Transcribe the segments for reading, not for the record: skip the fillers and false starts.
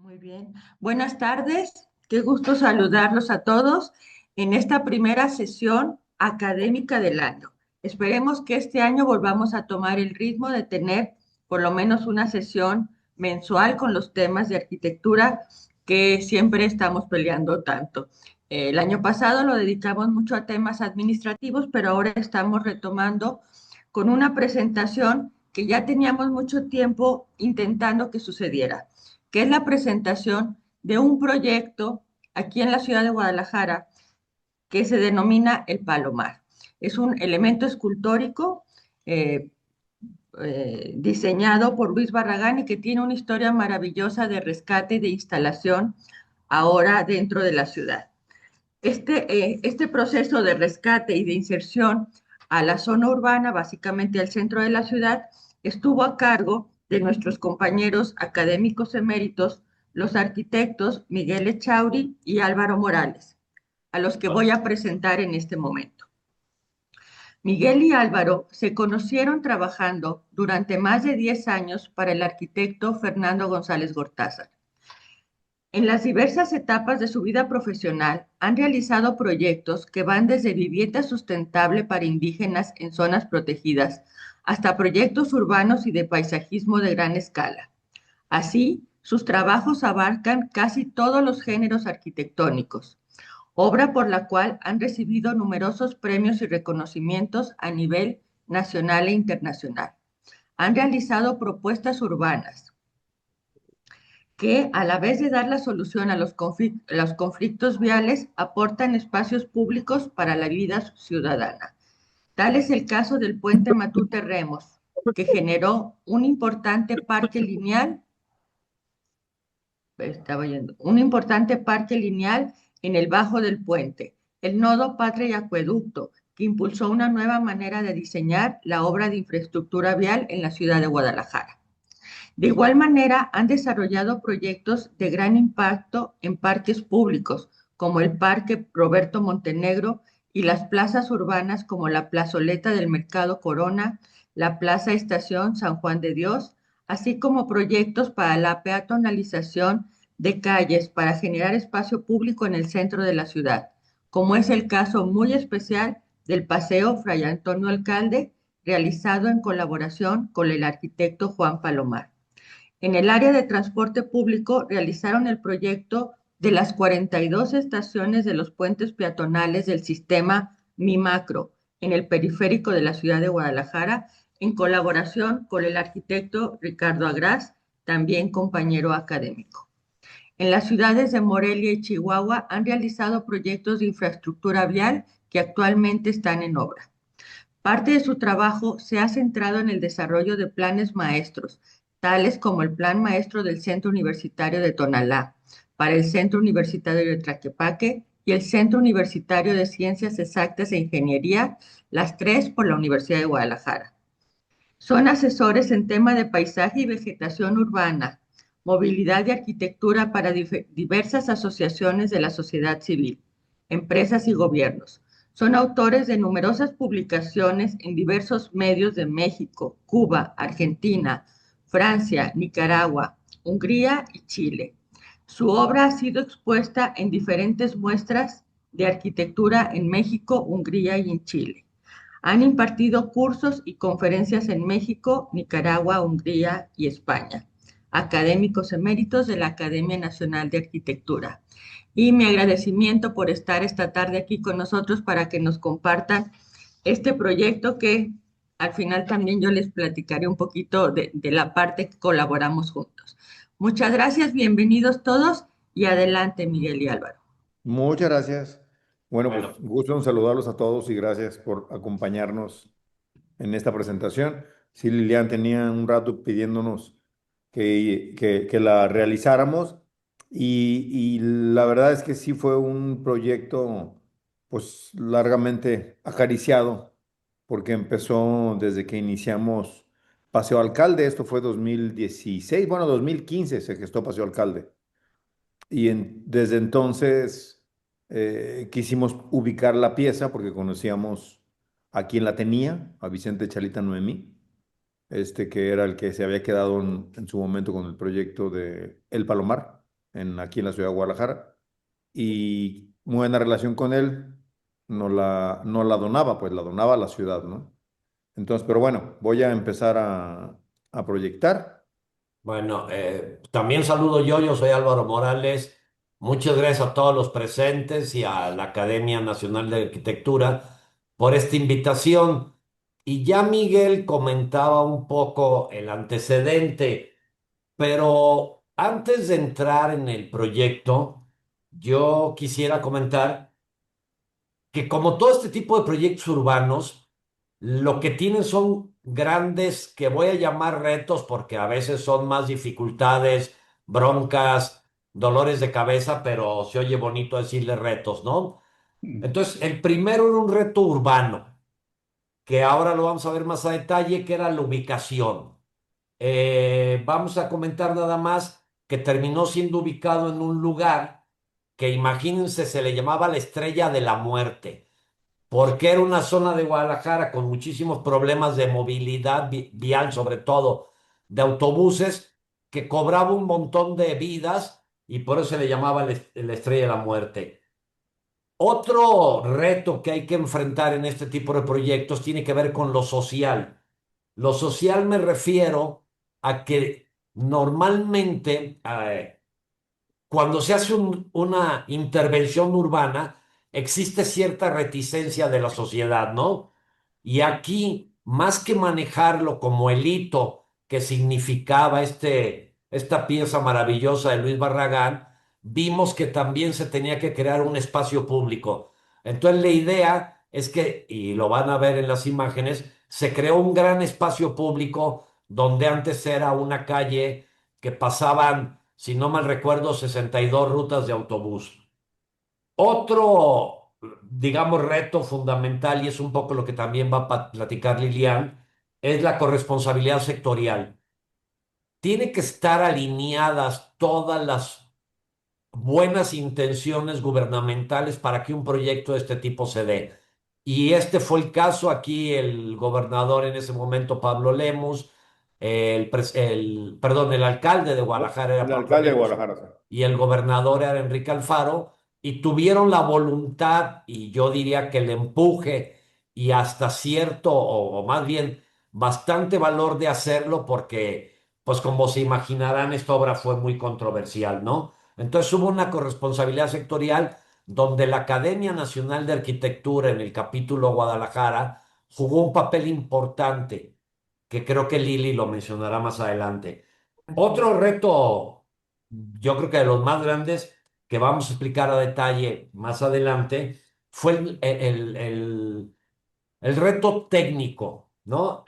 Muy bien. Buenas tardes. Qué gusto saludarlos a todos en esta primera sesión académica del año. Esperemos que este año volvamos a tomar el ritmo de tener por lo menos una sesión mensual con los temas de arquitectura que siempre estamos peleando tanto. El año pasado lo dedicamos mucho a temas administrativos, pero ahora estamos retomando con una presentación que ya teníamos mucho tiempo intentando que sucediera, que es la presentación de un proyecto aquí en la ciudad de Guadalajara que se denomina el Palomar. Es un elemento escultórico eh, diseñado por Luis Barragán y que tiene una historia maravillosa de rescate y de instalación ahora dentro de la ciudad. Este proceso de rescate y de inserción a la zona urbana, básicamente al centro de la ciudad, estuvo a cargo de nuestros compañeros académicos eméritos, los arquitectos Miguel Echauri y Álvaro Morales, a los que voy a presentar en este momento. Miguel y Álvaro se conocieron trabajando durante más de 10 años para el arquitecto Fernando González Gortázar. En las diversas etapas de su vida profesional han realizado proyectos que van desde vivienda sustentable para indígenas en zonas protegidas hasta proyectos urbanos y de paisajismo de gran escala. Así, sus trabajos abarcan casi todos los géneros arquitectónicos, obra por la cual han recibido numerosos premios y reconocimientos a nivel nacional e internacional. Han realizado propuestas urbanas, que a la vez de dar la solución a los conflictos viales, aportan espacios públicos para la vida ciudadana. Tal es el caso del puente Matute-Remos, que generó un importante parque lineal, un importante parque lineal en el bajo del puente, el nodo Patria y Acueducto, que impulsó una nueva manera de diseñar la obra de infraestructura vial en la ciudad de Guadalajara. De igual manera, han desarrollado proyectos de gran impacto en parques públicos, como el Parque Roberto Montenegro y las plazas urbanas como la Plazoleta del Mercado Corona, la Plaza Estación San Juan de Dios, así como proyectos para la peatonalización de calles para generar espacio público en el centro de la ciudad, como es el caso muy especial del Paseo Fray Antonio Alcalde, realizado en colaboración con el arquitecto Juan Palomar. En el área de transporte público realizaron el proyecto de las 42 estaciones de los puentes peatonales del sistema Mi Macro en el periférico de la ciudad de Guadalajara, en colaboración con el arquitecto Ricardo Agraz, también compañero académico. En las ciudades de Morelia y Chihuahua han realizado proyectos de infraestructura vial que actualmente están en obra. Parte de su trabajo se ha centrado en el desarrollo de planes maestros, tales como el Plan Maestro del Centro Universitario de Tonalá, para el Centro Universitario de Tlaquepaque y el Centro Universitario de Ciencias Exactas e Ingeniería, las tres por la Universidad de Guadalajara. Son asesores en tema de paisaje y vegetación urbana, movilidad y arquitectura para diversas asociaciones de la sociedad civil, empresas y gobiernos. Son autores de numerosas publicaciones en diversos medios de México, Cuba, Argentina, Francia, Nicaragua, Hungría y Chile. Su obra ha sido expuesta en diferentes muestras de arquitectura en México, Hungría y en Chile. Han impartido cursos y conferencias en México, Nicaragua, Hungría y España. Académicos eméritos de la Academia Nacional de Arquitectura. Y mi agradecimiento por estar esta tarde aquí con nosotros para que nos compartan este proyecto que al final también yo les platicaré un poquito de la parte que colaboramos juntos. Muchas gracias, bienvenidos todos y adelante, Miguel y Álvaro. Muchas gracias. Bueno, pues gusto en saludarlos a todos y gracias por acompañarnos en esta presentación. Sí, Lilian tenía un rato pidiéndonos que la realizáramos y la verdad es que sí fue un proyecto pues largamente acariciado porque empezó desde que iniciamos Paseo Alcalde, esto fue 2016, bueno, 2015 se gestó Paseo Alcalde. Desde entonces quisimos ubicar la pieza porque conocíamos a quien la tenía, a Vicente Chalita Noemí, que era el que se había quedado en su momento con el proyecto de El Palomar. aquí en la ciudad de Guadalajara, y muy buena relación con él, no la donaba, pues la donaba a la ciudad, ¿no? Entonces, pero bueno, voy a empezar a proyectar. Bueno, también saludo yo soy Álvaro Morales. Muchas gracias a todos los presentes y a la Academia Nacional de Arquitectura por esta invitación. Y ya Miguel comentaba un poco el antecedente, pero antes de entrar en el proyecto, yo quisiera comentar que como todo este tipo de proyectos urbanos, lo que tienen son grandes, que voy a llamar retos, porque a veces son más dificultades, broncas, dolores de cabeza, pero se oye bonito decirle retos, ¿no? Entonces, el primero era un reto urbano, que ahora lo vamos a ver más a detalle, que era la ubicación. Vamos a comentar nada más que terminó siendo ubicado en un lugar que imagínense se le llamaba la Estrella de la Muerte porque era una zona de Guadalajara con muchísimos problemas de movilidad vial, sobre todo de autobuses, que cobraba un montón de vidas y por eso se le llamaba la Estrella de la Muerte. Otro reto que hay que enfrentar en este tipo de proyectos tiene que ver con lo social. Lo social me refiero a que normalmente cuando se hace una intervención urbana, existe cierta reticencia de la sociedad, ¿no? Y aquí, más que manejarlo como el hito que significaba esta pieza maravillosa de Luis Barragán, vimos que también se tenía que crear un espacio público. Entonces la idea es que, y lo van a ver en las imágenes, se creó un gran espacio público donde antes era una calle que pasaban, si no mal recuerdo, 62 rutas de autobús. Otro, digamos, reto fundamental, y es un poco lo que también va a platicar Lilian, es la corresponsabilidad sectorial. Tiene que estar alineadas todas las buenas intenciones gubernamentales para que un proyecto de este tipo se dé. Y este fue el caso. Aquí el gobernador en ese momento, Pablo Lemus, perdón, el alcalde de Guadalajara era El Pablo alcalde de Lemus Guadalajara, sí. y el gobernador era Enrique Alfaro, y tuvieron la voluntad y yo diría que el empuje y hasta cierto, o más bien bastante valor de hacerlo porque, pues como se imaginarán, esta obra fue muy controversial, ¿no? Entonces hubo una corresponsabilidad sectorial donde la Academia Nacional de Arquitectura en el capítulo Guadalajara jugó un papel importante, que creo que Lili lo mencionará más adelante. Otro reto, yo creo que de los más grandes, que vamos a explicar a detalle más adelante, fue el reto técnico, ¿no?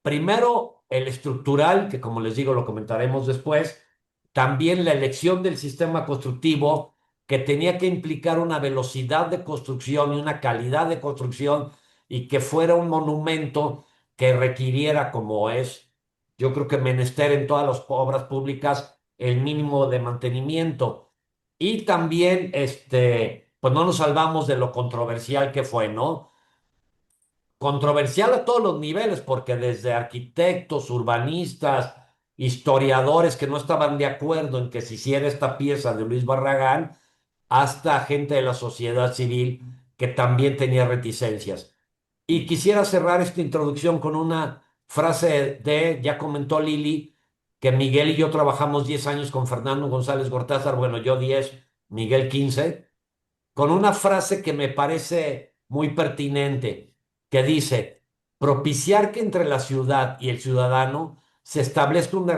Primero, el estructural, que como les digo, lo comentaremos después. También la elección del sistema constructivo, que tenía que implicar una velocidad de construcción y una calidad de construcción y que fuera un monumento que requiriera, como es, yo creo que menester en todas las obras públicas, el mínimo de mantenimiento. Y también, pues no nos salvamos de lo controversial que fue, ¿no? Controversial a todos los niveles, porque desde arquitectos, urbanistas, historiadores que no estaban de acuerdo en que se hiciera esta pieza de Luis Barragán, hasta gente de la sociedad civil que también tenía reticencias. Y quisiera cerrar esta introducción con una frase ya comentó Lili, que Miguel y yo trabajamos 10 años con Fernando González Gortázar, bueno, yo 10, Miguel 15 con una frase que me parece muy pertinente, que dice, propiciar que entre la ciudad y el ciudadano se establezca una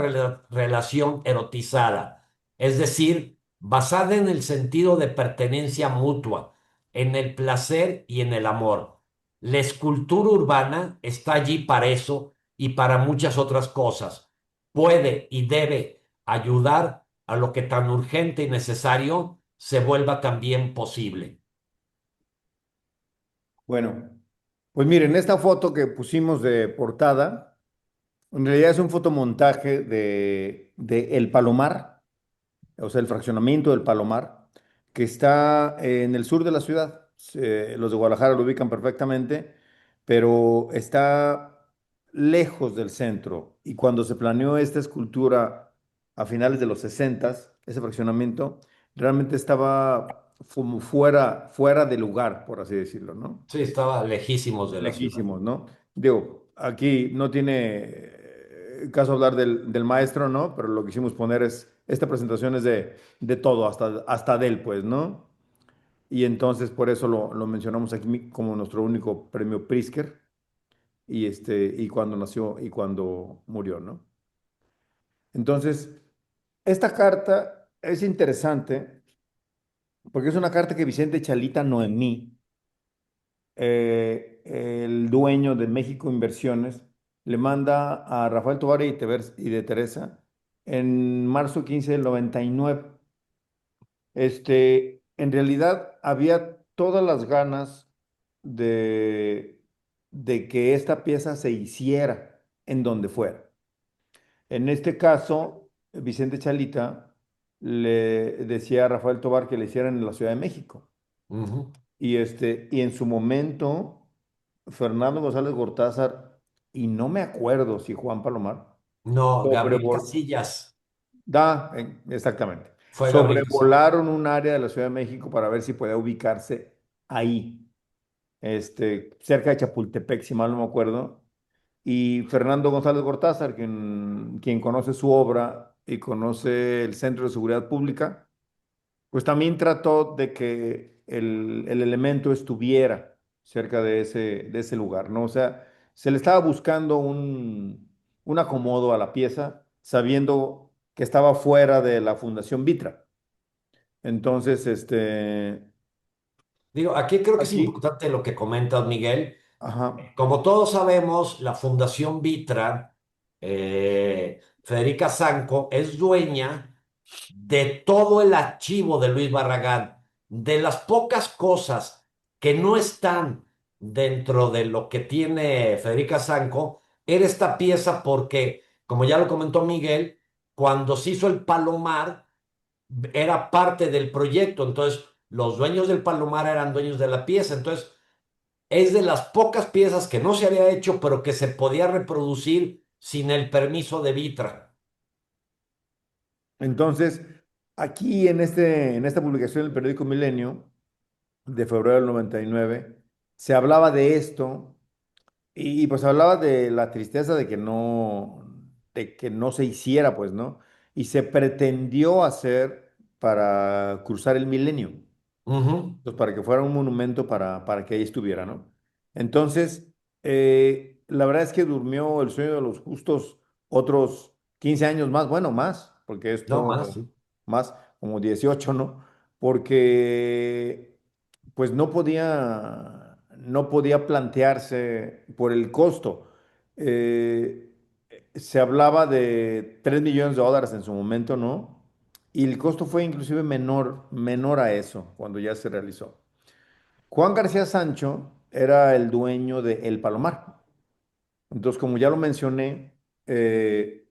relación erotizada, es decir, basada en el sentido de pertenencia mutua, en el placer y en el amor. La escultura urbana está allí para eso y para muchas otras cosas. Puede y debe ayudar a lo que tan urgente y necesario se vuelva también posible. Bueno, pues miren, esta foto que pusimos de portada, en realidad es un fotomontaje de El Palomar, o sea, el fraccionamiento del Palomar, que está en el sur de la ciudad. Los de Guadalajara lo ubican perfectamente, pero está lejos del centro. Y cuando se planeó esta escultura a finales de los 60, ese fraccionamiento, realmente estaba como fuera de lugar, por así decirlo, ¿no? Sí, estaba lejísimos de la ciudad. Lejísimos, ¿no? Digo, aquí no tiene caso hablar del maestro, ¿no? Pero lo que quisimos poner es, esta presentación es de todo, hasta de él, pues, ¿no? Y entonces por eso lo mencionamos aquí como nuestro único premio Pritzker y cuando nació y cuando murió, ¿no? Entonces, esta carta es interesante porque es una carta que Vicente Chalita Noemí, el dueño de México Inversiones, le manda a Rafael Tovar y de Teresa en marzo 15 del 99. En realidad había todas las ganas de, de que esta pieza se hiciera en donde fuera. En este caso, Vicente Chalita le decía a Rafael Tovar que le hicieran en la Ciudad de México. Ujú. Y en su momento, Fernando González Gortázar, y no me acuerdo si Juan Palomar, No, Gabriel sobrevol- Casillas exactamente, fue Gabriel Casillas. sobrevolaron un área de la Ciudad de México para ver si podía ubicarse ahí, cerca de Chapultepec, si mal no me acuerdo. Y Fernando González Gortázar, quien conoce su obra y conoce el Centro de Seguridad Pública, pues también trató de que el elemento estuviera cerca de ese lugar, ¿no? O sea, se le estaba buscando un acomodo a la pieza, sabiendo que estaba fuera de la Fundación Vitra. Entonces, Digo, aquí creo que es aquí, importante lo que comentas, Miguel. ajá, Como todos sabemos, la Fundación Vitra, Federica Zanco, es dueña de todo el archivo de Luis Barragán. De las pocas cosas que no están dentro de lo que tiene Federica Zanco, era esta pieza porque, como ya lo comentó Miguel, cuando se hizo el Palomar, era parte del proyecto. Entonces, los dueños del Palomar eran dueños de la pieza. Entonces, es de las pocas piezas que no se había hecho, pero que se podía reproducir sin el permiso de Vitra. entonces, aquí en esta publicación del periódico Milenio, de febrero del 99 se hablaba de esto pues hablaba de la tristeza de que no se hiciera, pues, ¿no? Y se pretendió hacer para cruzar el milenio, Ujú. pues, para que fuera un monumento para que ahí estuviera, ¿no? Entonces, la verdad es que durmió el sueño de los justos otros 15 años más, bueno, más, porque No esto, más, sí. más como 18, ¿no? Porque pues no podía plantearse por el costo. Se hablaba de $3 millones en su momento, ¿no? Y el costo fue inclusive menor a eso cuando ya se realizó. Juan García Sancho era el dueño de El Palomar. Entonces, como ya lo mencioné, él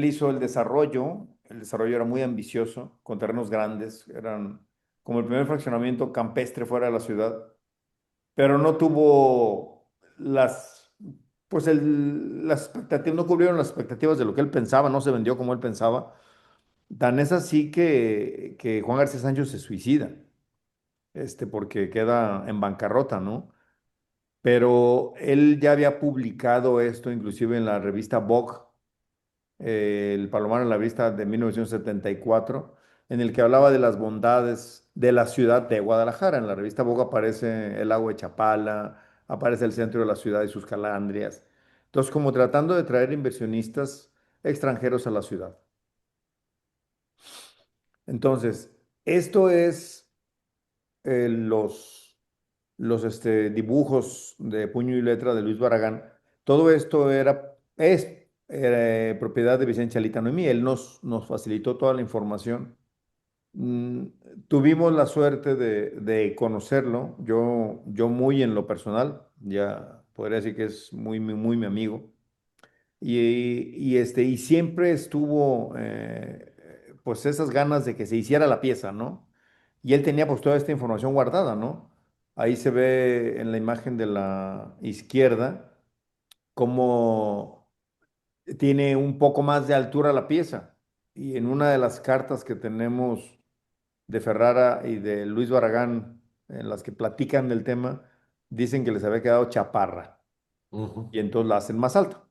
hizo el desarrollo era muy ambicioso, con terrenos grandes, eran como el primer fraccionamiento campestre fuera de la ciudad, pero no tuvo las expectativas, no cubrieron las expectativas de lo que él pensaba, no se vendió como él pensaba. Tan es así que Juan García Sancho se suicida, porque queda en bancarrota, ¿no? Pero él ya había publicado esto inclusive en la revista Vogue, el Palomar en la revista de 1974, en el que hablaba de las bondades de la ciudad de Guadalajara. En la revista Vogue aparece el lago de Chapala, aparece el centro de la ciudad y sus calandrias. Entonces, como tratando de traer inversionistas extranjeros a la ciudad. Entonces, esto es los dibujos de puño y letra de Luis Barragán. Todo esto era propiedad de Vicente Chalita Noemí. Él nos facilitó toda la información. Mm, Tuvimos la suerte de conocerlo, yo muy en lo personal, ya podría decir que es muy mi amigo. Y siempre estuvo pues esas ganas de que se hiciera la pieza, ¿no? Y él tenía pues toda esta información guardada, ¿no? Ahí se ve en la imagen de la izquierda cómo tiene un poco más de altura la pieza y en una de las cartas que tenemos de Ferrara y de Luis Barragán, en las que platican del tema, dicen que les había quedado chaparra Ujú. y entonces la hacen más alta.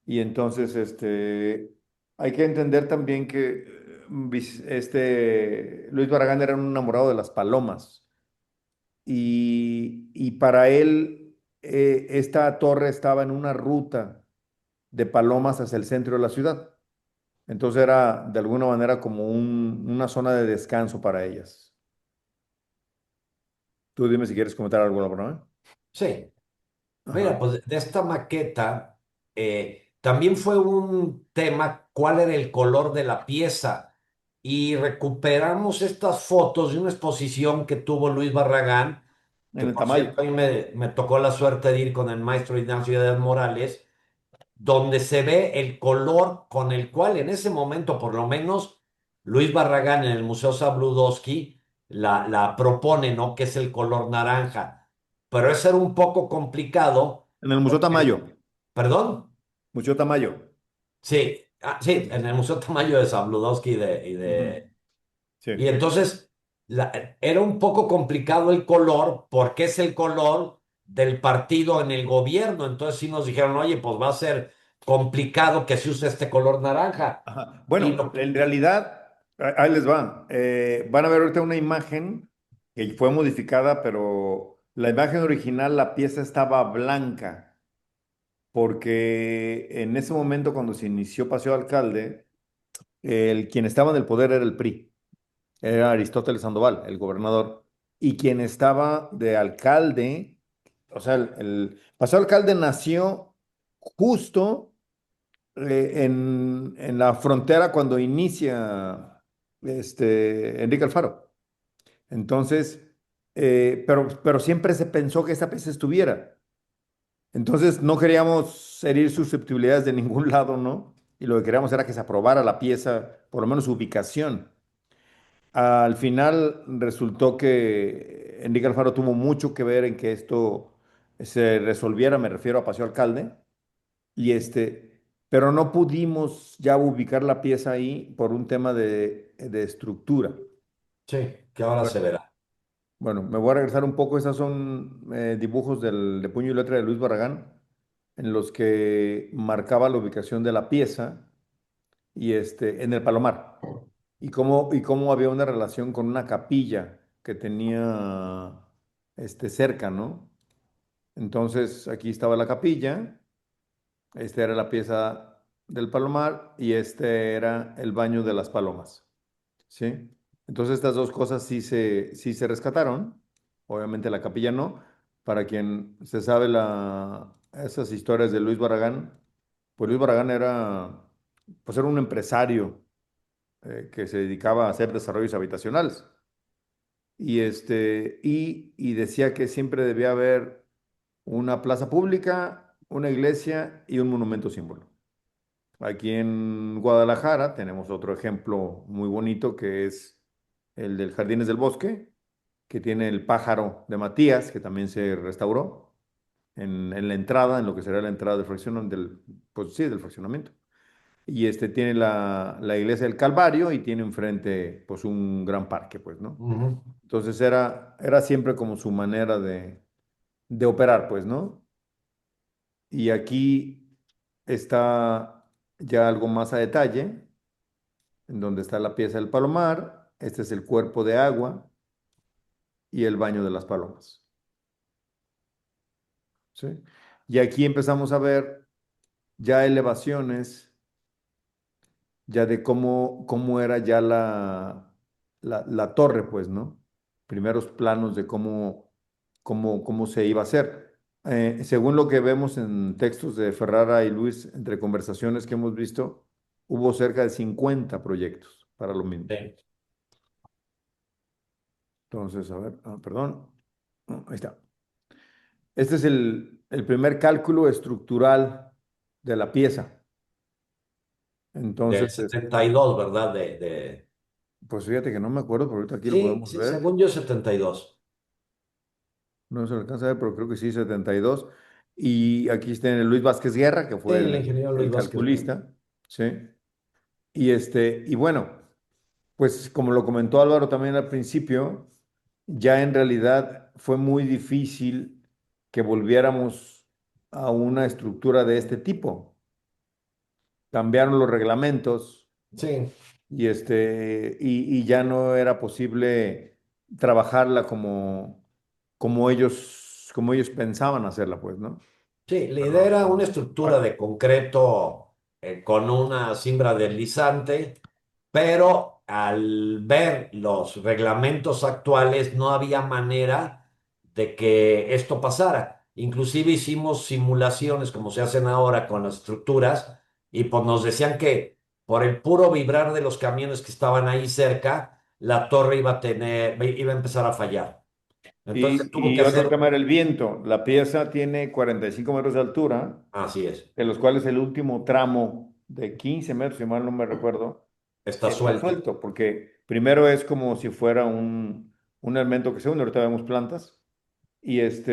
Y entonces, hay que entender también que Luis Barragán era un enamorado de las palomas y para él esta torre estaba en una ruta de palomas hacia el centro de la ciudad. Entonces era de alguna manera como una zona de descanso para ellas. Tú dime si quieres comentar algo, Laura. Sí. Mira, Ajá. pues de esta maqueta también fue un tema cuál era el color de la pieza y recuperamos estas fotos de una exposición que tuvo Luis Barragán, que En el por Tamayo. cierto a mí me tocó la suerte de ir con el maestro Ignacio de Morales, donde se ve el color con el cual en ese momento, por lo menos, Luis Barragán en el Museo Zabludovsky la propone, ¿no? Que es el color naranja. Pero eso era un poco complicado. En el Museo Tamayo. ¿Perdón? Museo Tamayo. Sí, sí, en el Museo Tamayo de Zabludovsky Ujú. Sí. y entonces era un poco complicado el color porque es el color del partido en el gobierno. Entonces sí nos dijeron, oye, pues va a ser complicado que se use este color naranja. Ajá. Y Bueno, lo, en realidad, ahí les va. Van a ver ahorita una imagen que fue modificada, pero la imagen original, la pieza estaba blanca, porque en ese momento cuando se inició Paseo Alcalde, quien estaba en el poder era el PRI, era Aristóteles Sandoval, el gobernador, y quien estaba de alcalde, o sea, el Paseo Alcalde nació justo en la frontera cuando inicia Enrique Alfaro. Entonces, pero siempre se pensó que esa pieza estuviera. Entonces, no queríamos herir susceptibilidades de ningún lado, ¿no? Y lo que queríamos era que se aprobara la pieza, por lo menos su ubicación. Al final resultó que Enrique Alfaro tuvo mucho que ver en que esto se resolviera, me refiero a Paseo Alcalde, y pero no pudimos ya ubicar la pieza ahí por un tema de estructura. sí, que ahora se Bueno, verá. bueno, me voy a regresar un poco. Esas son dibujos de puño y letra de Luis Barragán, en los que marcaba la ubicación de la pieza y en el Palomar. Y cómo había una relación con una capilla que tenía cerca, ¿no? Entonces, aquí estaba la capilla. Esta era la pieza del palomar y este era el baño de las palomas, ¿sí? Entonces estas dos cosas sí se rescataron. Obviamente la capilla no. Para quien se sabe esas historias de Luis Barragán, pues Luis Barragán pues era un empresario que se dedicaba a hacer desarrollos habitacionales. Y decía que siempre debía haber una plaza pública, una iglesia y un monumento símbolo. Aquí en Guadalajara tenemos otro ejemplo muy bonito que es el del Jardines del Bosque, que tiene el pájaro de Matías, que también se restauró en la entrada, en lo que será la entrada del fraccionamiento, pues sí, del fraccionamiento. Y tiene la iglesia del Calvario y tiene enfrente pues un gran parque, pues, ¿no? Ujú. Entonces era siempre como su manera de operar, pues, ¿no? Y aquí está ya algo más a detalle en donde está la pieza del palomar, este es el cuerpo de agua y el baño de las palomas, ¿sí? Y aquí empezamos a ver ya elevaciones, ya de cómo era ya la torre, pues, ¿no? Primeros planos de cómo se iba a hacer. Según lo que vemos en textos de Ferrara y Luis, entre conversaciones que hemos visto, hubo cerca de 50 proyectos para lo mismo. Sí. Entonces, a ver, perdón. Ahí está. Este es el primer cálculo estructural de la pieza. Del Entonces, 72, ¿verdad? pues fíjate que no me acuerdo, pero ahorita aquí lo Sí, podemos sí, ver. según yo 72. No se alcanza a ver, pero creo que sí, 72. Y aquí está el Luis Vázquez Guerra, que Sí, fue el el, ingeniero Luis el Vázquez. calculista, ¿sí? y bueno, pues como lo comentó Álvaro también al principio, ya en realidad fue muy difícil que volviéramos a una estructura de este tipo. Cambiaron los reglamentos Sí, y ya no era posible trabajarla como ellos pensaban hacerla, pues, ¿no? sí, la idea era una estructura de concreto con una cimbra deslizante, pero al ver los reglamentos actuales no había manera de que esto pasara. Inclusive hicimos simulaciones como se hacen ahora con las estructuras y pues nos decían que por el puro vibrar de los camiones que estaban ahí cerca, la torre iba a empezar a fallar. Entonces se tuvo que Y otro hacer, tema era el viento. La pieza tiene 45 metros de altura, así es, de los cuales el último tramo de 15 metros, si mal no me recuerdo, está está suelto. suelto, porque primero es como si fuera un elemento que se hunde, ahorita vemos plantas, y es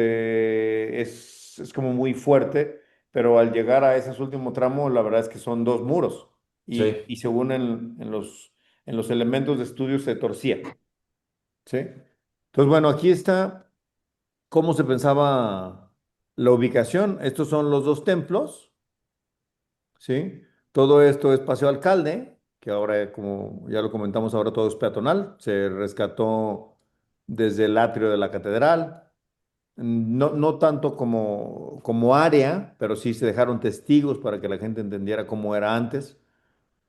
como muy fuerte, pero al llegar a ese último tramo, la verdad es que son dos muros, Sí. y según en los elementos de estudio se torcía, ¿sí? Entonces, bueno, aquí está cómo se pensaba la ubicación. Estos son los dos templos, ¿sí? Todo esto es Paseo Alcalde, que ahora, como ya lo comentamos, ahora todo es peatonal. Se rescató desde el atrio de la catedral. No, no tanto como área, pero sí se dejaron testigos para que la gente entendiera cómo era antes.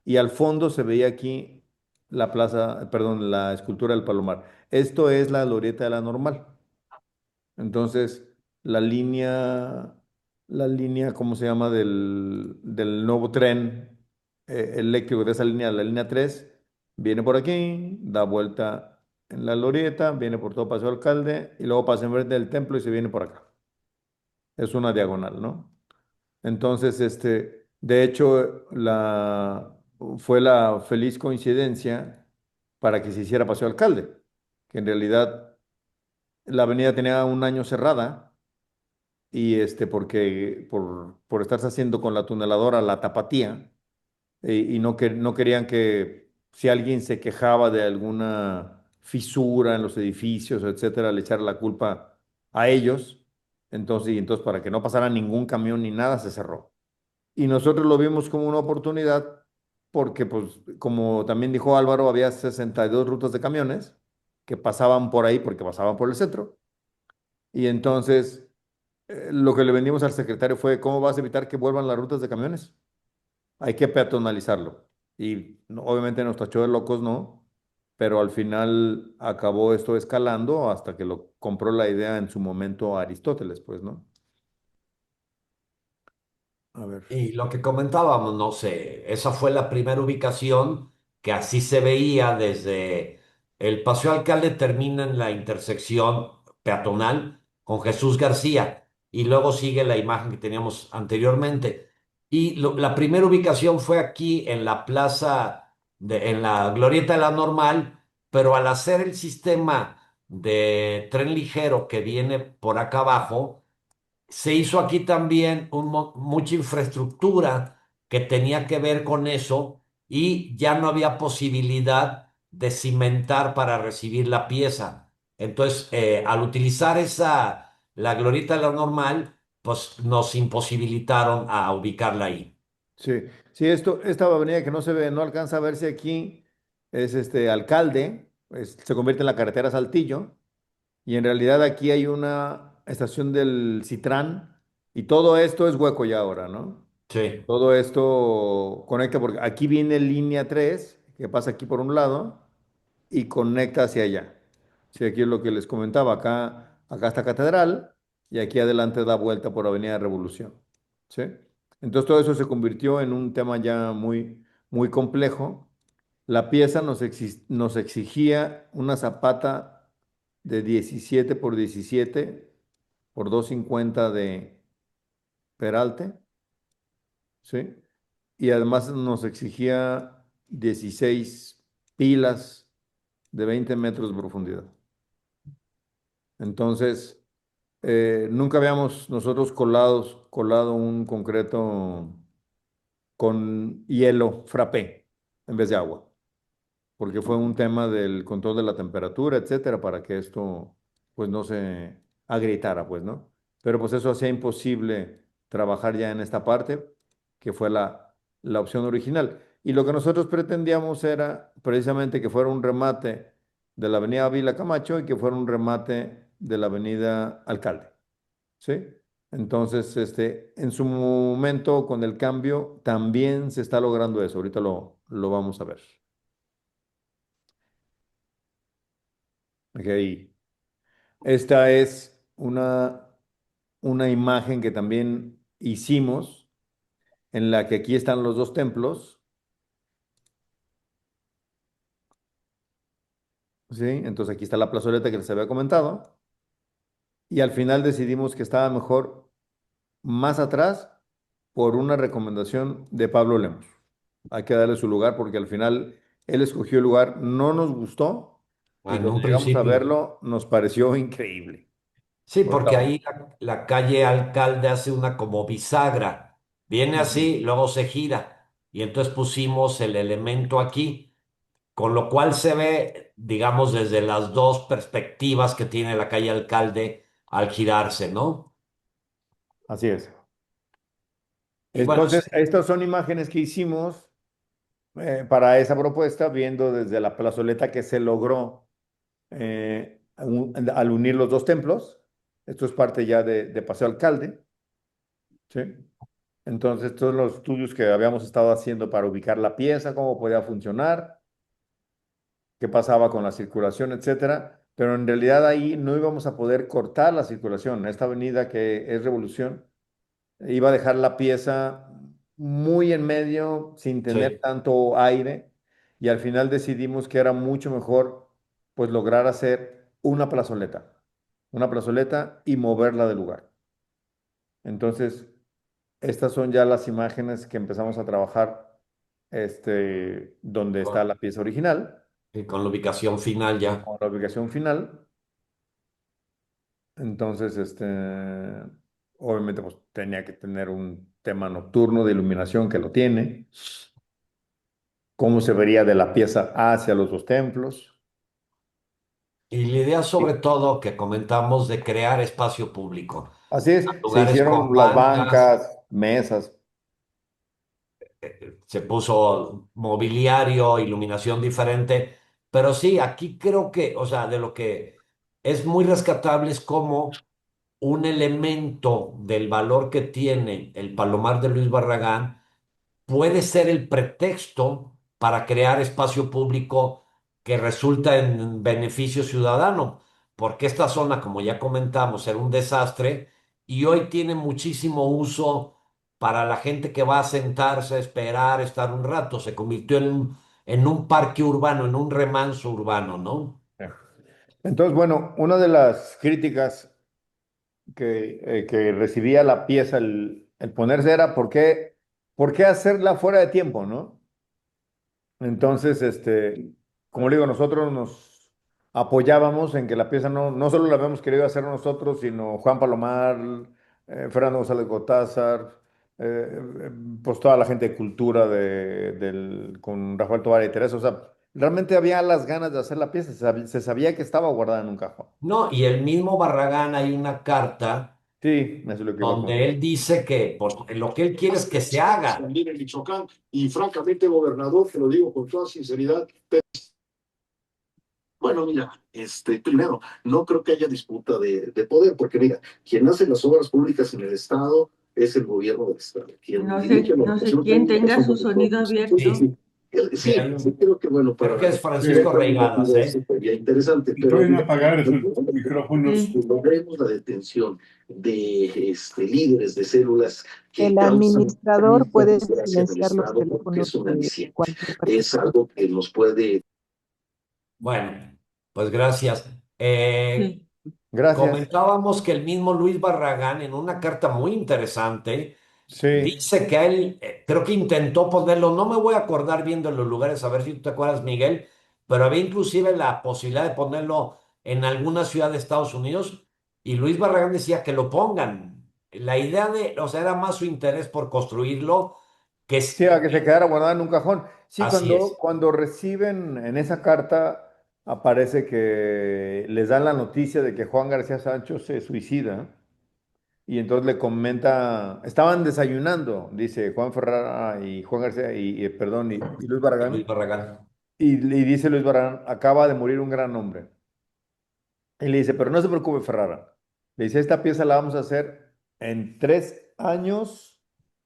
Y al fondo se veía aquí la plaza, perdón, la escultura del Palomar. Esto es la glorieta de la Normal. Entonces, la línea, ¿cómo se llama? Del nuevo tren eléctrico de esa línea, la línea 3 viene por aquí, da vuelta en la Glorieta, viene por todo Paseo Alcalde y luego pasa enfrente del templo y se viene por acá. Es una diagonal, ¿no? Entonces, de hecho, fue la feliz coincidencia para que se hiciera Paseo Alcalde, que en realidad la avenida tenía un año cerrada y porque por estarse haciendo con la tuneladora la tapatía y no querían que si alguien se quejaba de alguna fisura en los edificios, etcétera, le echara la culpa a ellos. Entonces para que no pasara ningún camión ni nada, se cerró. Y nosotros lo vimos como una oportunidad porque, pues, como también dijo Álvaro, había 62 rutas de camiones que pasaban por ahí porque pasaban por el centro. Y entonces lo que le vendimos al secretario fue, ¿cómo vas a evitar que vuelvan las rutas de camiones? Hay que peatonalizarlo. Y obviamente nos tachó de locos, ¿no? Pero al final acabó esto escalando hasta que lo compró la idea en su momento Aristóteles, pues, ¿no? A ver. Y lo que comentábamos, no sé, esa fue la primera ubicación que así se veía desde el Paseo Alcalde termina en la intersección peatonal con Jesús García y luego sigue la imagen que teníamos anteriormente. Y la primera ubicación fue aquí en la plaza, en la Glorieta de la Normal, pero al hacer el sistema de tren ligero que viene por acá abajo, se hizo aquí también mucha infraestructura que tenía que ver con eso y ya no había posibilidad de cimentar para recibir la pieza. Entonces, al utilizar la glorieta de la normal, pues nos imposibilitaron a ubicarla ahí. Sí, sí, esta avenida que no se ve, no alcanza a verse aquí, es Alcalde, se convierte en la carretera Saltillo, y en realidad aquí hay una estación del Citrán, y todo esto es hueco ya ahora, ¿no? Sí. Todo esto conecta, porque aquí viene línea 3 que pasa aquí por un lado, y conecta hacia allá. Sí, aquí es lo que les comentaba, acá está Catedral, y aquí adelante da vuelta por Avenida Revolución. ¿Sí? Entonces todo eso se convirtió en un tema ya muy complejo. La pieza nos exigía una zapata de 17 por 17 por 250 de peralte, ¿sí? Y además nos exigía 16 pilas de 20 metros de profundidad. Entonces, nunca habíamos nosotros colado un concreto con hielo frappé. en vez de agua, porque fue un tema del control de la temperatura, etcétera, para que esto pues no se agrietara, pues, ¿no? Pero pues eso hacía imposible trabajar ya en esta parte, que fue la opción original. Y lo que nosotros pretendíamos era precisamente que fuera un remate de la avenida Ávila Camacho y que fuera un remate de la avenida Alcalde, ¿sí? Entonces, en su momento, con el cambio, también se está logrando eso. Ahorita lo vamos a ver. Ok. Esta es una imagen que también hicimos, en la que aquí están los dos templos, ¿sí? Entonces aquí está la plazoleta que les había comentado, y al final decidimos que estaba mejor más atrás por una recomendación de Pablo Lemos. Hay que darle su lugar porque al final él escogió el lugar, no nos gustó, y En cuando un llegamos a principio. verlo nos pareció increíble. Sí, Ahorita porque ahí la calle Alcalde hace una como bisagra. Viene Ujú. así, luego se gira. Y entonces pusimos el elemento aquí, con lo cual se ve, digamos, desde las dos perspectivas que tiene la calle Alcalde al girarse, ¿no? Así es. Y bueno, Entonces, estas son imágenes que hicimos para esa propuesta, viendo desde la plazoleta que se logró al unir los dos templos. Esto es parte ya de Paseo Alcalde, ¿sí? Entonces, todos los estudios que habíamos estado haciendo para ubicar la pieza, cómo podía funcionar, qué pasaba con la circulación, etcétera. Pero en realidad ahí no íbamos a poder cortar la circulación. Esta avenida que es Revolución iba a dejar la pieza muy en medio, sin tener sí. tanto aire, y al final decidimos que era mucho mejor pues lograr hacer una plazoleta y moverla del lugar. Entonces, estas son ya las imágenes que empezamos a trabajar, donde está Con, la pieza original, y con la ubicación final ya. con la ubicación final. Entonces, obviamente, pues tenía que tener un tema nocturno de iluminación que lo tiene, cómo se vería de la pieza hacia los dos templos. Y la idea Sí. sobre todo que comentamos de crear espacio público, Así es, se lugares con hicieron las bancas, bancas, mesas. se puso mobiliario, iluminación diferente, pero sí, aquí creo que, o sea, de lo que es muy rescatable es como un elemento del valor que tiene el Palomar de Luis Barragán puede ser el pretexto para crear espacio público que resulta en beneficio ciudadano, porque esta zona, como ya comentamos, era un desastre y hoy tiene muchísimo uso para la gente que va a sentarse, a esperar, estar un rato. Se convirtió en un parque urbano, en un remanso urbano, ¿no? Entonces, bueno, una de las críticas que recibía la pieza, el ponerse, era ¿por qué hacerla fuera de tiempo, no? Entonces, como le digo, nosotros nos apoyábamos en que la pieza no solo la habíamos querido hacer nosotros, sino Juan Palomar, Fernando González Gotázar, pues toda la gente de cultura con Rafael Tovar y Teresa. O sea, realmente había las ganas de hacer la pieza, se sabía que estaba guardada en un cajón. No, y el mismo Barragán hay una carta Sí, eso es lo que iba a donde comentar. él dice que pues, lo que él quiere es que se haga. También en Michoacán. Y francamente, gobernador, te lo digo con toda sinceridad, bueno, mira, primero, no creo que haya disputa de poder, porque mira, quien hace las obras públicas en el Estado es el gobierno del Estado. Quien dirige la No sé operación quién técnica tenga somos su sonido nosotros. Entonces, abierto. Sí, sí, sí, sí, sí, creo que bueno, creo para que es Sí, Francisco otra Reigadas, iniciativa ¿eh? sería interesante, Y pero pueden mira, apagar esos micrófonos. Sí, si logremos la detención de líderes de células que El causan administrador puede desgracia en el silenciar los Estado, porque teléfonos son de alicientes. cualquier Es persona. algo que nos puede. Bueno, pues gracias. sí. gracias. Comentábamos que el mismo Luis Barragán, en una carta muy interesante, Sí, dice que él, creo que intentó ponerlo, no me voy a acordar bien de los lugares, a ver si tú te acuerdas, Miguel, pero había inclusive la posibilidad de ponerlo en alguna ciudad de Estados Unidos y Luis Barragán decía que lo pongan. La idea de, o sea, era más su interés por construirlo que Sí, a que se quedara guardada en un cajón. Sí, así es. cuando reciben en esa carta, aparece que les dan la noticia de que Juan García Sancho se suicida. Y entonces le comenta, estaban desayunando, dice Juan Ferrara y Juan García, perdón, y Luis Y Luis Barragán. Barragán. Y dice Luis Barragán, acaba de morir un gran hombre. Y le dice, pero no se preocupe, Ferrara. Le dice, esta pieza la vamos a hacer en 3 años,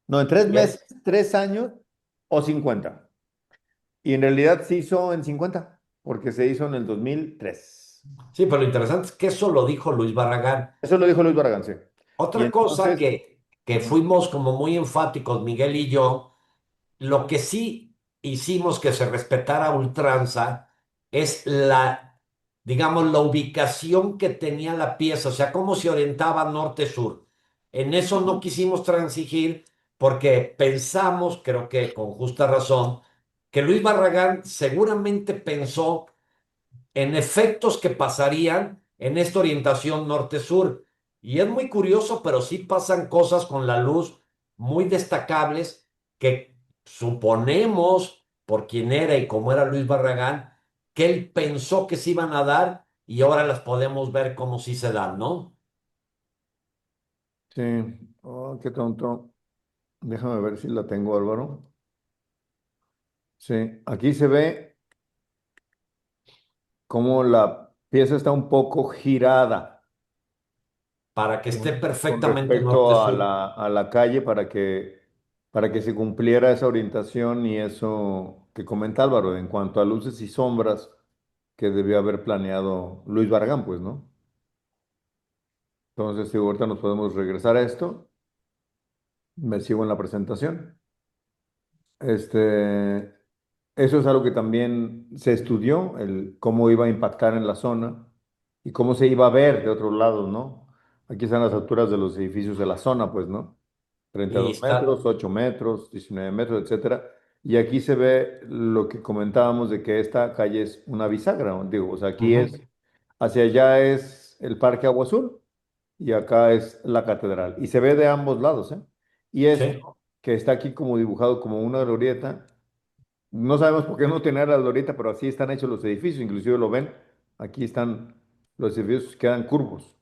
no, en tres Y meses, 3 años o 50. Y en realidad se hizo en 50 porque se hizo en el 2003. sí, pero lo interesante es que eso lo dijo Luis Barragán. Eso lo dijo Luis Barragán, sí. Y Otra cosa entonces, que fuimos como muy enfáticos, Miguel y yo, lo que sí hicimos que se respetara a ultranza es digamos, la ubicación que tenía la pieza, o sea, cómo se orientaba norte-sur. En eso no quisimos transigir porque pensamos, creo que con justa razón, que Luis Barragán seguramente pensó en efectos que pasarían en esta orientación norte-sur. Y es muy curioso, pero sí pasan cosas con la luz muy destacables que suponemos, por quién era y cómo era Luis Barragán, que él pensó que se iban a dar y ahora las podemos ver como sí se dan, ¿no? sí, oh, qué tonto. Déjame ver si la tengo, Álvaro. Sí, aquí se ve cómo la pieza está un poco girada Para que esté con perfectamente respecto a norte-sur. a la calle para que se cumpliera esa orientación y eso que comenta Álvaro en cuanto a luces y sombras que debió haber planeado Luis Barragán, pues, ¿no? Entonces, si ahorita nos podemos regresar a esto, me sigo en la presentación. Este, eso es algo que también se estudió, el cómo iba a impactar en la zona y cómo se iba a ver de otros lados, ¿no? Aquí están las alturas de los edificios de la zona, pues, ¿no? treinta y Y dos está, metros, 8 metros, 19 metros, etcétera. Y aquí se ve lo que comentábamos de que esta calle es una bisagra, ¿no? Digo, o sea, aquí ujú, es, hacia allá es el Parque Agua Azul y acá es la catedral. Y se ve de ambos lados, ¿eh? Y sí, esto, que está aquí como dibujado como una glorieta, no sabemos por qué no tener la glorieta, pero así están hechos los edificios, inclusive lo ven, aquí están, los edificios quedan curvos.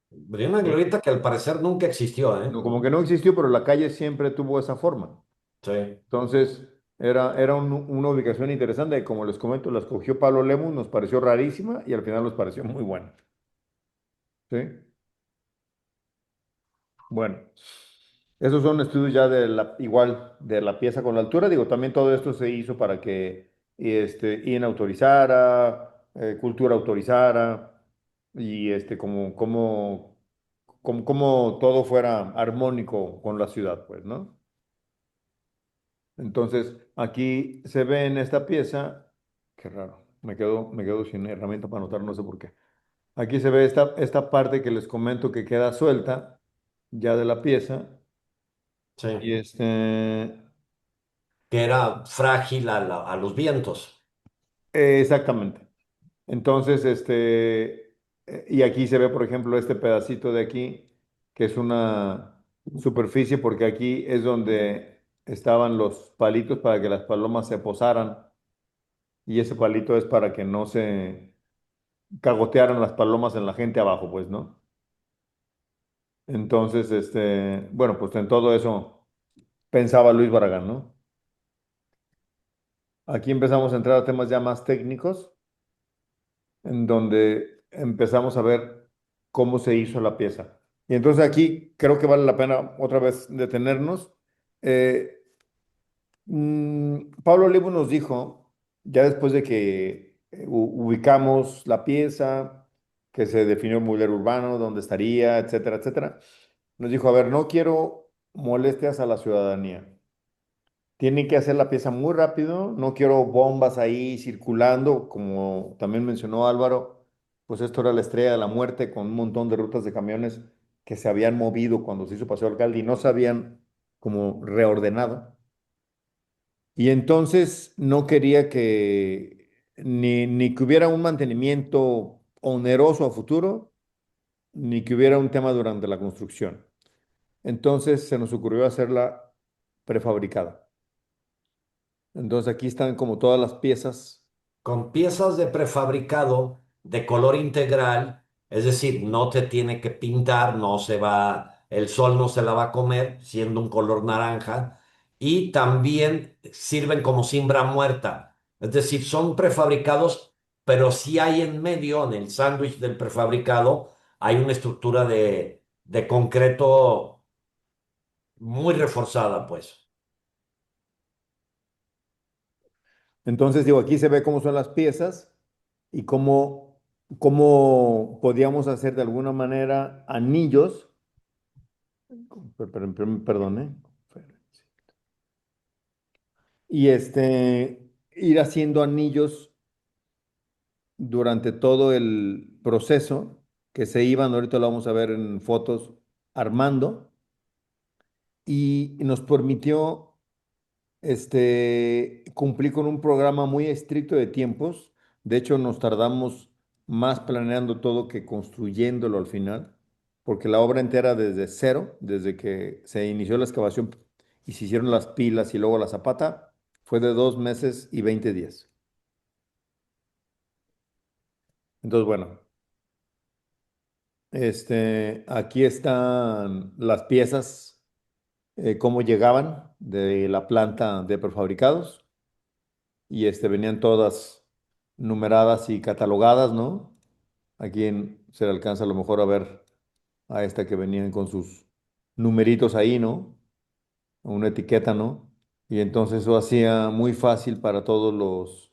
de una ¿Sí? glorieta que al parecer nunca existió, ¿eh? No, como que no existió, pero la calle siempre tuvo esa forma. Sí. Entonces, era una ubicación interesante y como les comento, la escogió Pablo Lemus, nos pareció rarísima y al final nos pareció muy buena. ¿Sí? Bueno, esos son estudios ya de igual de la pieza con la altura. Digo, también todo esto se hizo para que IN autorizara, Cultura autorizara y como todo fuera armónico con la ciudad, pues, ¿no? Entonces, aquí se ve en esta pieza, qué raro, me quedo sin herramienta para anotar, no sé por qué. Aquí se ve esta parte que les comento que queda suelta ya de la pieza. Y Sí, que era frágil a los vientos. exactamente. Entonces, y aquí se ve, por ejemplo, este pedacito de aquí, que es una superficie, porque aquí es donde estaban los palitos para que las palomas se posaran. Y ese palito es para que no se cagotearan las palomas en la gente abajo, pues, ¿no? Entonces, bueno, pues en todo eso pensaba Luis Barragán, ¿no? Aquí empezamos a entrar a temas ya más técnicos, en donde empezamos a ver cómo se hizo la pieza. Y entonces aquí creo que vale la pena otra vez detenernos. Eh, Pablo Olivo nos dijo, ya después de que ubicamos la pieza, que se definió el mobiliario urbano, dónde estaría, etcétera, etcétera, nos dijo, a ver, no quiero molestias a la ciudadanía. Tienen que hacer la pieza muy rápido, no quiero bombas ahí circulando, como también mencionó Álvaro, pues esto era la estrella de la muerte con un montón de rutas de camiones que se habían movido cuando se hizo Paseo Alcalde y no se habían como reordenado. Y entonces no quería que ni que hubiera un mantenimiento oneroso a futuro, ni que hubiera un tema durante la construcción. Entonces se nos ocurrió hacerla prefabricada. Entonces aquí están como todas las piezas. Con piezas de prefabricado de color integral, es decir, no te tiene que pintar, no se va, el sol no se la va a comer, siendo un color naranja, y también sirven como cimbra muerta, es decir, son prefabricados, pero sí hay en medio, en el sándwich del prefabricado, hay una estructura de concreto muy reforzada, pues. Entonces, digo, aquí se ve cómo son las piezas y cómo podíamos hacer de alguna manera anillos. Perdón, ¿eh? Y ir haciendo anillos durante todo el proceso que se iban, ahorita lo vamos a ver en fotos, armando, y nos permitió cumplir con un programa muy estricto de tiempos. De hecho, nos tardamos más planeando todo que construyéndolo al final, porque la obra entera desde cero, desde que se inició la excavación y se hicieron las pilas y luego la zapata, fue de 2 meses y 20 días. Entonces, bueno, aquí están las piezas, cómo llegaban de la planta de prefabricados y venían todas numeradas y catalogadas, ¿no? Aquí se le alcanza a lo mejor a ver a esta que venían con sus numeritos ahí, ¿no? Una etiqueta, ¿no? Y entonces eso hacía muy fácil para todos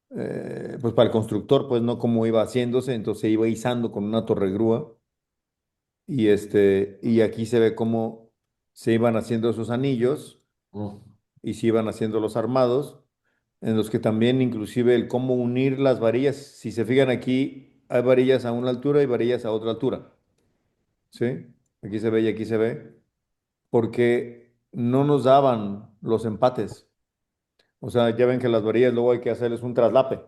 pues para el constructor, pues, ¿no? Cómo iba haciéndose, entonces se iba izando con una torregrúa y aquí se ve cómo se iban haciendo esos anillos Mm. y se iban haciendo los armados, en los que también inclusive el cómo unir las varillas, si se fijan aquí, hay varillas a una altura y varillas a otra altura, ¿sí? Aquí se ve y aquí se ve, porque no nos daban los empates. O sea, ya ven que las varillas luego hay que hacerles un traslape.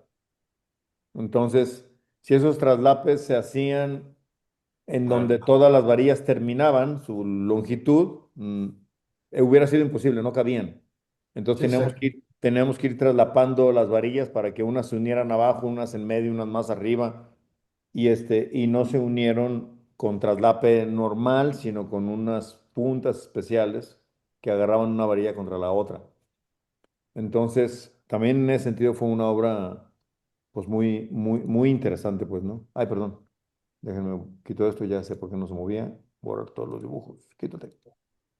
Entonces, si esos traslapes se hacían en donde Ah, todas las varillas terminaban, su longitud, hubiera sido imposible, no cabían. Entonces sí, sí. teníamos que ir traslapando las varillas para que unas se unieran abajo, unas en medio, unas más arriba, y no se unieron con traslape normal, sino con unas puntas especiales que agarraban una varilla contra la otra. Entonces, también en ese sentido fue una obra, pues muy, muy, muy interesante, pues, ¿no? Ay, perdón. Déjenme, quito esto, ya sé por qué no se movía. Borrar todos los dibujos. Quítate,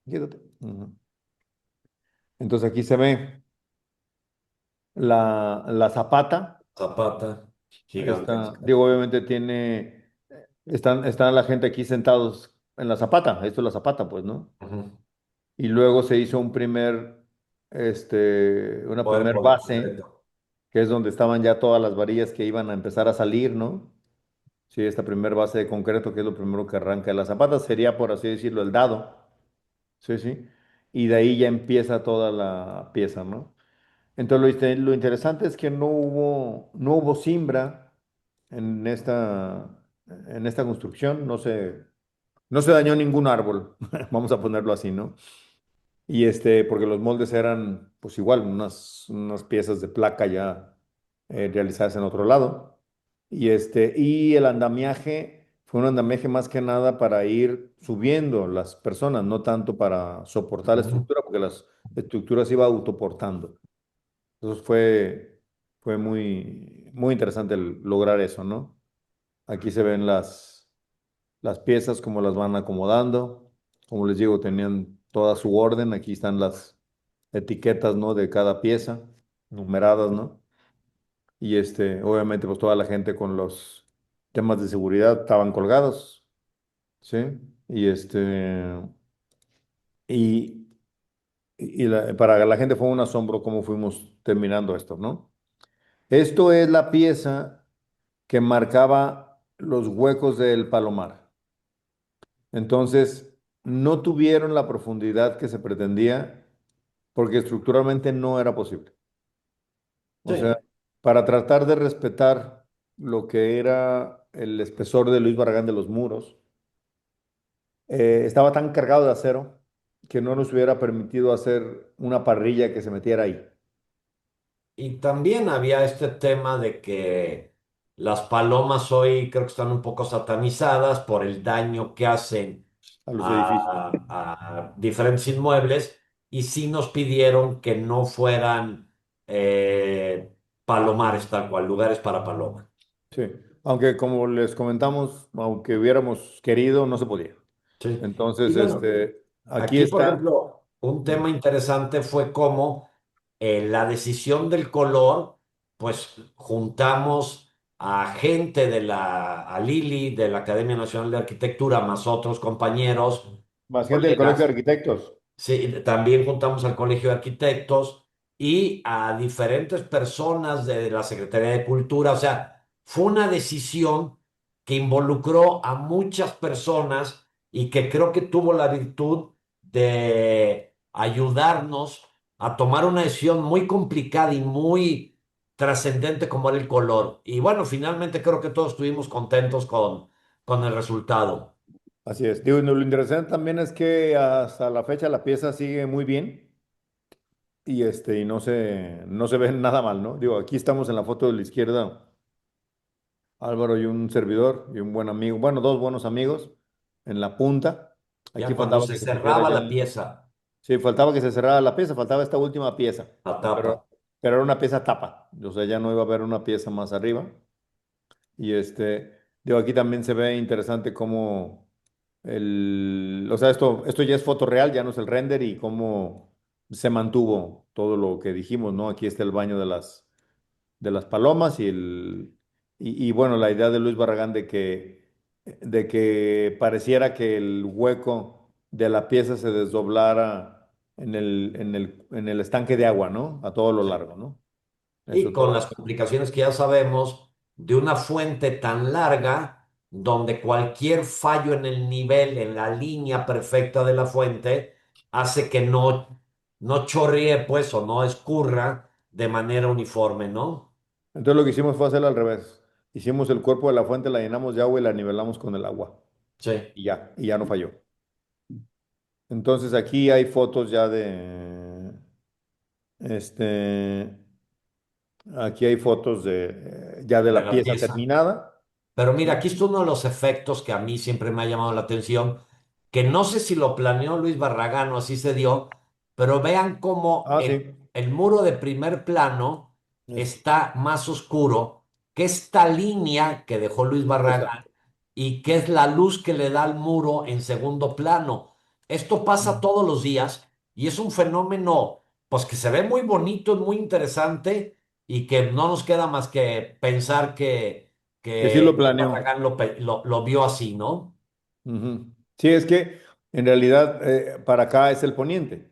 quítate. Ujú. Entonces aquí se ve la zapata. Zapata, gigantesca. Digo, obviamente están la gente aquí sentados en la zapata. Esto es la zapata, pues, ¿no? Ujú. Y luego se hizo una primer Cuerpo de base, concreto. que es donde estaban ya todas las varillas que iban a empezar a salir, ¿no? Sí, esta primer base de concreto, que es lo primero que arranca. La zapata sería, por así decirlo, el dado. Sí, sí. Y de ahí ya empieza toda la pieza, ¿no? Entonces lo interesante es que no hubo siembra en esta construcción, no se dañó ningún árbol, vamos a ponerlo así, ¿no? Y porque los moldes eran, pues igual, unas piezas de placa ya realizadas en otro lado. Y el andamiaje fue un andamiaje más que nada para ir subiendo las personas, no tanto para soportar la Ujú. estructura, porque las estructuras iba autoportando. Entonces fue muy, muy interesante lograr eso, ¿no? Aquí se ven las piezas, cómo las van acomodando. Como les digo, tenían toda su orden. Aquí están las etiquetas, ¿no? De cada pieza, numeradas, ¿no? Y obviamente, pues toda la gente con los temas de seguridad estaban colgados, ¿sí? Y y, para la gente fue un asombro cómo fuimos terminando esto, ¿no? Esto es la pieza que marcaba los huecos del palomar. Entonces, no tuvieron la profundidad que se pretendía porque estructuralmente no era posible. O Sí, sea, para tratar de respetar lo que era el espesor de Luis Barragán de los muros, estaba tan cargado de acero que no nos hubiera permitido hacer una parrilla que se metiera ahí. Y también había este tema de que las palomas hoy creo que están un poco satanizadas por el daño que hacen A los edificios. a diferentes inmuebles y sí nos pidieron que no fueran palomares tal cual, lugares para palomas. Sí, aunque como les comentamos, aunque hubiéramos querido, no se podía. Sí. Y Entonces, bueno, aquí aquí, por está. ejemplo, un tema interesante fue cómo la decisión del color, pues juntamos a gente a Lili de la Academia Nacional de Arquitectura, más otros compañeros, Más gente del Colegio de colegas. Arquitectos. Sí, también juntamos al Colegio de Arquitectos y a diferentes personas de la Secretaría de Cultura. O sea, fue una decisión que involucró a muchas personas y que creo que tuvo la virtud de ayudarnos a tomar una decisión muy complicada y muy trascendente como era el color. Y bueno, finalmente creo que todos estuvimos contentos con el resultado. Así es. Digo, y lo interesante también es que hasta la fecha la pieza sigue muy bien y no se ve nada mal, ¿no? Digo, aquí estamos en la foto de la izquierda, Álvaro y un servidor y un buen amigo, bueno, dos buenos amigos en la punta. Ya Aquí cuando faltaba se que se pusiera cerraba ya. la pieza, Sí, faltaba que se cerrara la pieza, faltaba esta última pieza, la tapa. pero era una pieza tapa, o sea, ya no iba a haber una pieza más arriba. Y digo, aquí también se ve interesante cómo o sea, esto ya es foto real, ya no es el render y cómo se mantuvo todo lo que dijimos, ¿no? Aquí está el baño de las palomas y bueno, la idea de Luis Barragán de que pareciera que el hueco de la pieza se desdoblara en el estanque de agua, ¿no? A todo lo largo, ¿no? Y Eso con todo. las complicaciones que ya sabemos de una fuente tan larga, donde cualquier fallo en el nivel, en la línea perfecta de la fuente, hace que no chorree, pues, o no escurra de manera uniforme, ¿no? Entonces lo que hicimos fue hacerlo al revés. Hicimos el cuerpo de la fuente, la llenamos de agua y la nivelamos con el agua. Sí. Y ya no falló. Entonces aquí hay fotos ya este, aquí hay fotos ya de De la la pieza pieza. terminada. Pero mira, aquí está uno de los efectos que a mí siempre me ha llamado la atención, que no sé si lo planeó Luis Barragán o así se dio, pero vean cómo Ah, sí. el muro de primer plano Es- está más oscuro que esta línea que dejó Luis Barragán exacto. y que es la luz que le da al muro en segundo plano. Esto pasa todos los días y es un fenómeno, pues que se ve muy bonito, muy interesante y que no nos queda más que pensar Que sí que lo planeó. Barragán lo vio así, ¿no? Ujú. Sí, es que en realidad para acá es el poniente.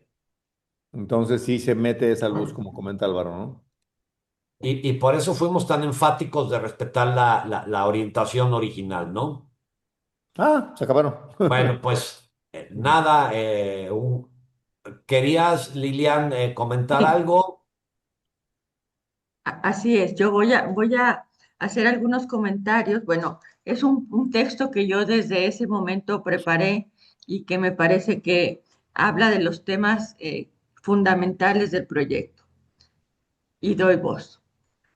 Entonces sí se mete esa luz, como comenta Álvaro, ¿no? Y por eso fuimos tan enfáticos de respetar la orientación original, ¿no? Ah, se acabaron. Bueno, pues nada, ¿querías, Lilian, comentar Sí, algo? así es. Yo voy a hacer algunos comentarios. Bueno, es un texto que yo desde ese momento preparé y que me parece que habla de los temas fundamentales del proyecto. Y doy voz.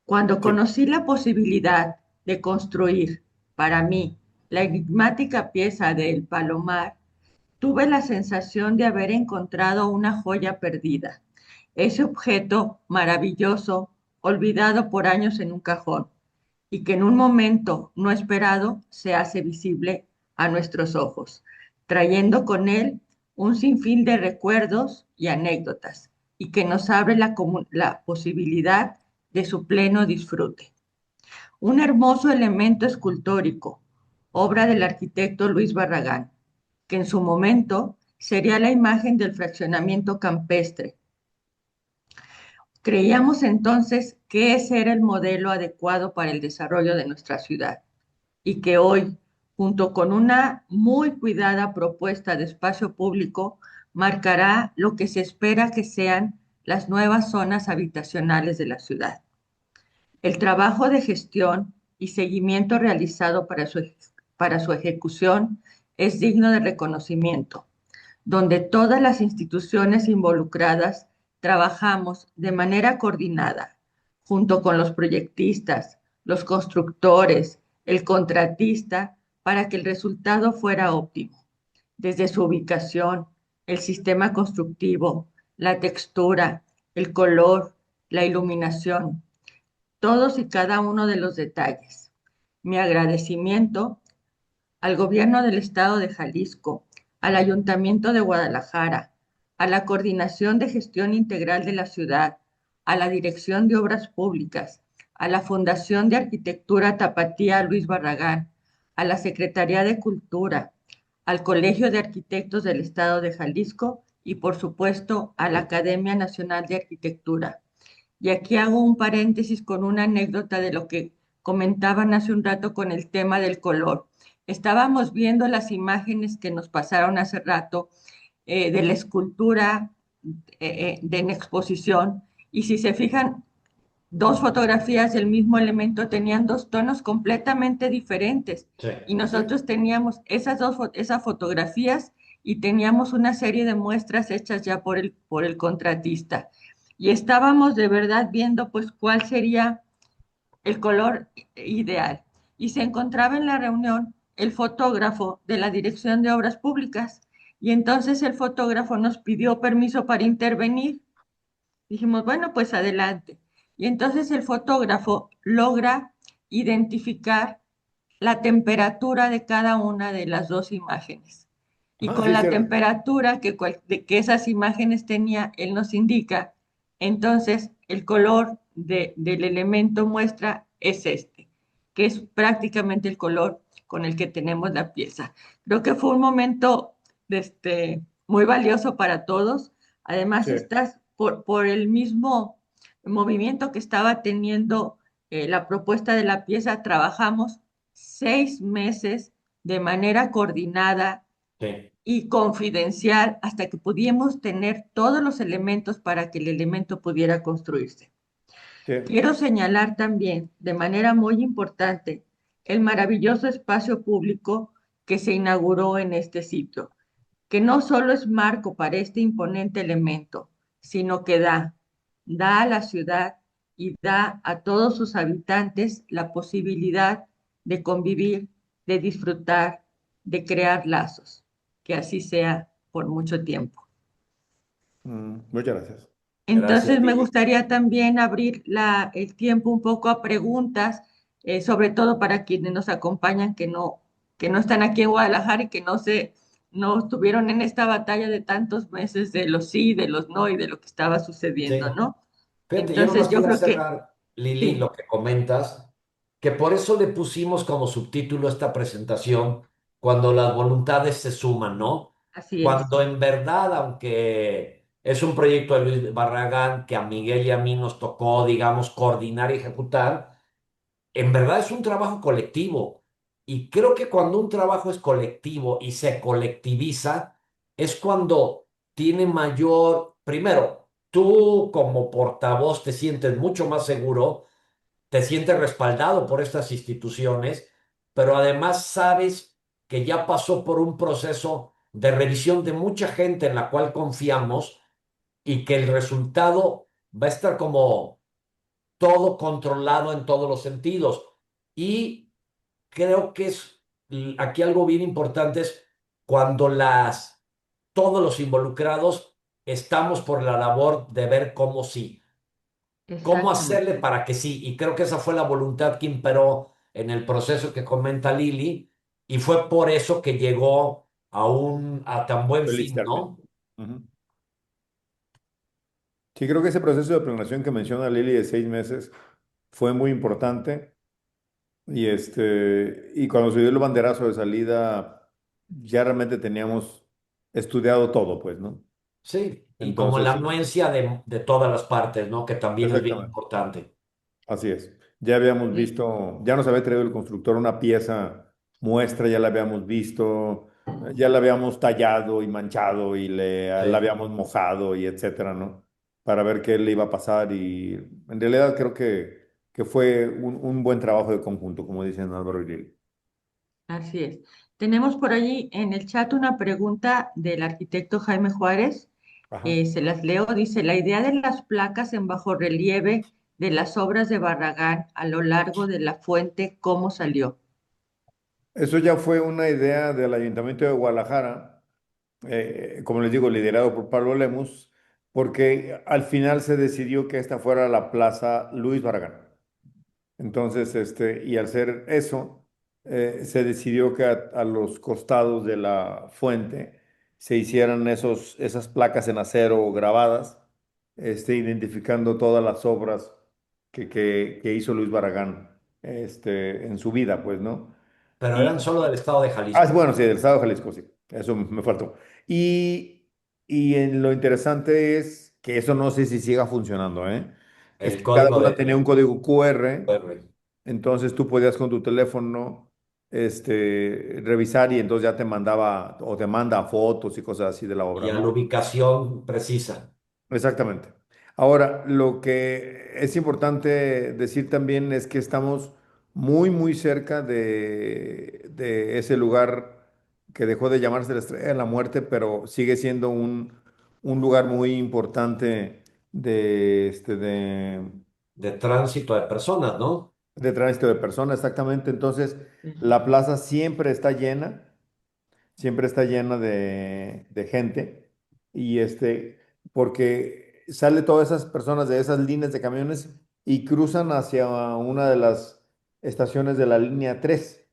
Cuando Sí. conocí la posibilidad de construir, para mí, la enigmática pieza del Palomar, tuve la sensación de haber encontrado una joya perdida, ese objeto maravilloso, olvidado por años en un cajón, y que en un momento no esperado se hace visible a nuestros ojos, trayendo con él un sinfín de recuerdos y anécdotas, y que nos abre la posibilidad de su pleno disfrute. Un hermoso elemento escultórico, obra del arquitecto Luis Barragán, que en su momento sería la imagen del fraccionamiento campestre. Creíamos entonces que ese era el modelo adecuado para el desarrollo de nuestra ciudad y que hoy, junto con una muy cuidada propuesta de espacio público, marcará lo que se espera que sean las nuevas zonas habitacionales de la ciudad. El trabajo de gestión y seguimiento realizado para su ejecución es digno de reconocimiento. donde todas las instituciones involucradas trabajamos de manera coordinada, junto con los proyectistas, los constructores, el contratista, para que el resultado fuera óptimo, desde su ubicación, el sistema constructivo, la textura, el color, la iluminación, todos y cada uno de los detalles. Mi agradecimiento al gobierno del estado de Jalisco, al ayuntamiento de Guadalajara, a la coordinación de gestión integral de la ciudad, a la dirección de obras públicas, a la Fundación de Arquitectura Tapatía Luis Barragán, a la Secretaría de Cultura, al Colegio de Arquitectos del estado de Jalisco y por supuesto a la Academia Nacional de Arquitectura. Y aquí hago un paréntesis con una anécdota de lo que comentaban hace un rato con el tema del color. Estábamos viendo las imágenes que nos pasaron hace rato de la escultura en exposición y si se fijan, dos fotografías del mismo elemento tenían dos tonos completamente diferentes Sí. y nosotros teníamos esas fotografías y teníamos una serie de muestras hechas ya por el contratista y estábamos de verdad viendo pues cuál sería el color ideal. Y se encontraba en la reunión el fotógrafo de la Dirección de Obras Públicas y entonces el fotógrafo nos pidió permiso para intervenir. Dijimos, bueno, pues adelante. Y entonces el fotógrafo logra identificar la temperatura de cada una de las dos imágenes. Y Ah, con sí, la cierto. temperatura que esas imágenes tenía, él nos indica, entonces el color del elemento muestra es este, que es prácticamente el color con el que tenemos la pieza. Creo que fue un momento muy valioso para todos. Además, Sí. estás por el mismo movimiento que estaba teniendo la propuesta de la pieza, trabajamos 6 meses de manera coordinada Sí. y confidencial hasta que pudimos tener todos los elementos para que el elemento pudiera construirse. Sí. Quiero señalar también de manera muy importante el maravilloso espacio público que se inauguró en este sitio, que no solo es marco para este imponente elemento, sino que da a la ciudad y da a todos sus habitantes la posibilidad de convivir, de disfrutar, de crear lazos. Que así sea por mucho tiempo. Muchas gracias. Entonces Gracias, me Lili. gustaría también abrir el tiempo un poco a preguntas, sobre todo para quienes nos acompañan que no están aquí en Guadalajara y que no estuvieron en esta batalla de tantos meses de los sí, de los no y de lo que estaba sucediendo, Sí. ¿no? Fíjate, yo Entonces nomás yo quería creo que cerrar, Lili, sí, lo que comentas, que por eso le pusimos como subtítulo esta presentación, cuando las voluntades se suman, ¿no? así es, Cuando en verdad, aunque es un proyecto de Luis Barragán que a Miguel y a mí nos tocó, digamos, coordinar y ejecutar, en verdad es un trabajo colectivo. Y creo que cuando un trabajo es colectivo y se colectiviza, es cuando tiene mayor, primero, tú como portavoz te sientes mucho más seguro, te sientes respaldado por estas instituciones, pero además sabes que ya pasó por un proceso de revisión de mucha gente en la cual confiamos y que el resultado va a estar como todo controlado en todos los sentidos. Y creo que es aquí algo bien importante es cuando todos los involucrados estamos por la labor de ver cómo sí, cómo exactamente. hacerle para que sí. Y creo que esa fue la voluntad que imperó en el proceso que comenta Lili y fue por eso que llegó a tan buen Feliz fin, término. ¿no? Ujú. Sí, creo que ese proceso de planeación que menciona Lili de 6 meses fue muy importante. Y cuando se dio el banderazo de salida, ya realmente teníamos estudiado todo, pues, ¿no? Sí, y como la Entonces, anuencia de todas las partes, ¿no? Que también es bien exactamente, importante. así es. Ya habíamos Sí, visto, ya nos había traído el constructor una pieza muestra, ya la habíamos visto, ya la habíamos tallado y manchado y la Sí. habíamos mojado y etcétera, ¿no? Para ver qué le iba a pasar y en realidad creo que fue un buen trabajo de conjunto, como dicen Álvaro y Lili. así es. Tenemos por allí en el chat una pregunta del arquitecto Jaime Juárez. Ajá. Se las leo. Dice, la idea de las placas en bajorrelieve de las obras de Barragán a lo largo de la fuente, ¿cómo salió? Eso ya fue una idea del Ayuntamiento de Guadalajara, como les digo, liderado por Pablo Lemus, porque al final se decidió que esta fuera la Plaza Luis Barragán. Entonces, y al ser eso, se decidió que a los costados de la fuente se hicieran esas placas en acero grabadas, identificando todas las obras que hizo Luis Barragán, en su vida, pues, ¿no? Pero eran Y, solo del estado de Jalisco. bueno, sí, del estado de Jalisco, sí, eso me faltó. Y, y en lo interesante es que eso no sé si siga funcionando, ¿eh? Es El que cada código una de tenía un código QR. QR. Entonces tú podías con tu teléfono, revisar y entonces ya te mandaba o te manda fotos y cosas así de la obra, Y a la ¿no? ubicación precisa. Exactamente. Ahora, lo que es importante decir también es que estamos muy, muy cerca de ese lugar que dejó de llamarse la Estrella de la Muerte, pero sigue siendo un lugar muy importante De tránsito de personas, ¿no? de tránsito de personas, exactamente. Entonces, Ujú. la plaza siempre está llena de gente y porque sale todas esas personas de esas líneas de camiones y cruzan hacia una de las estaciones de la línea 3.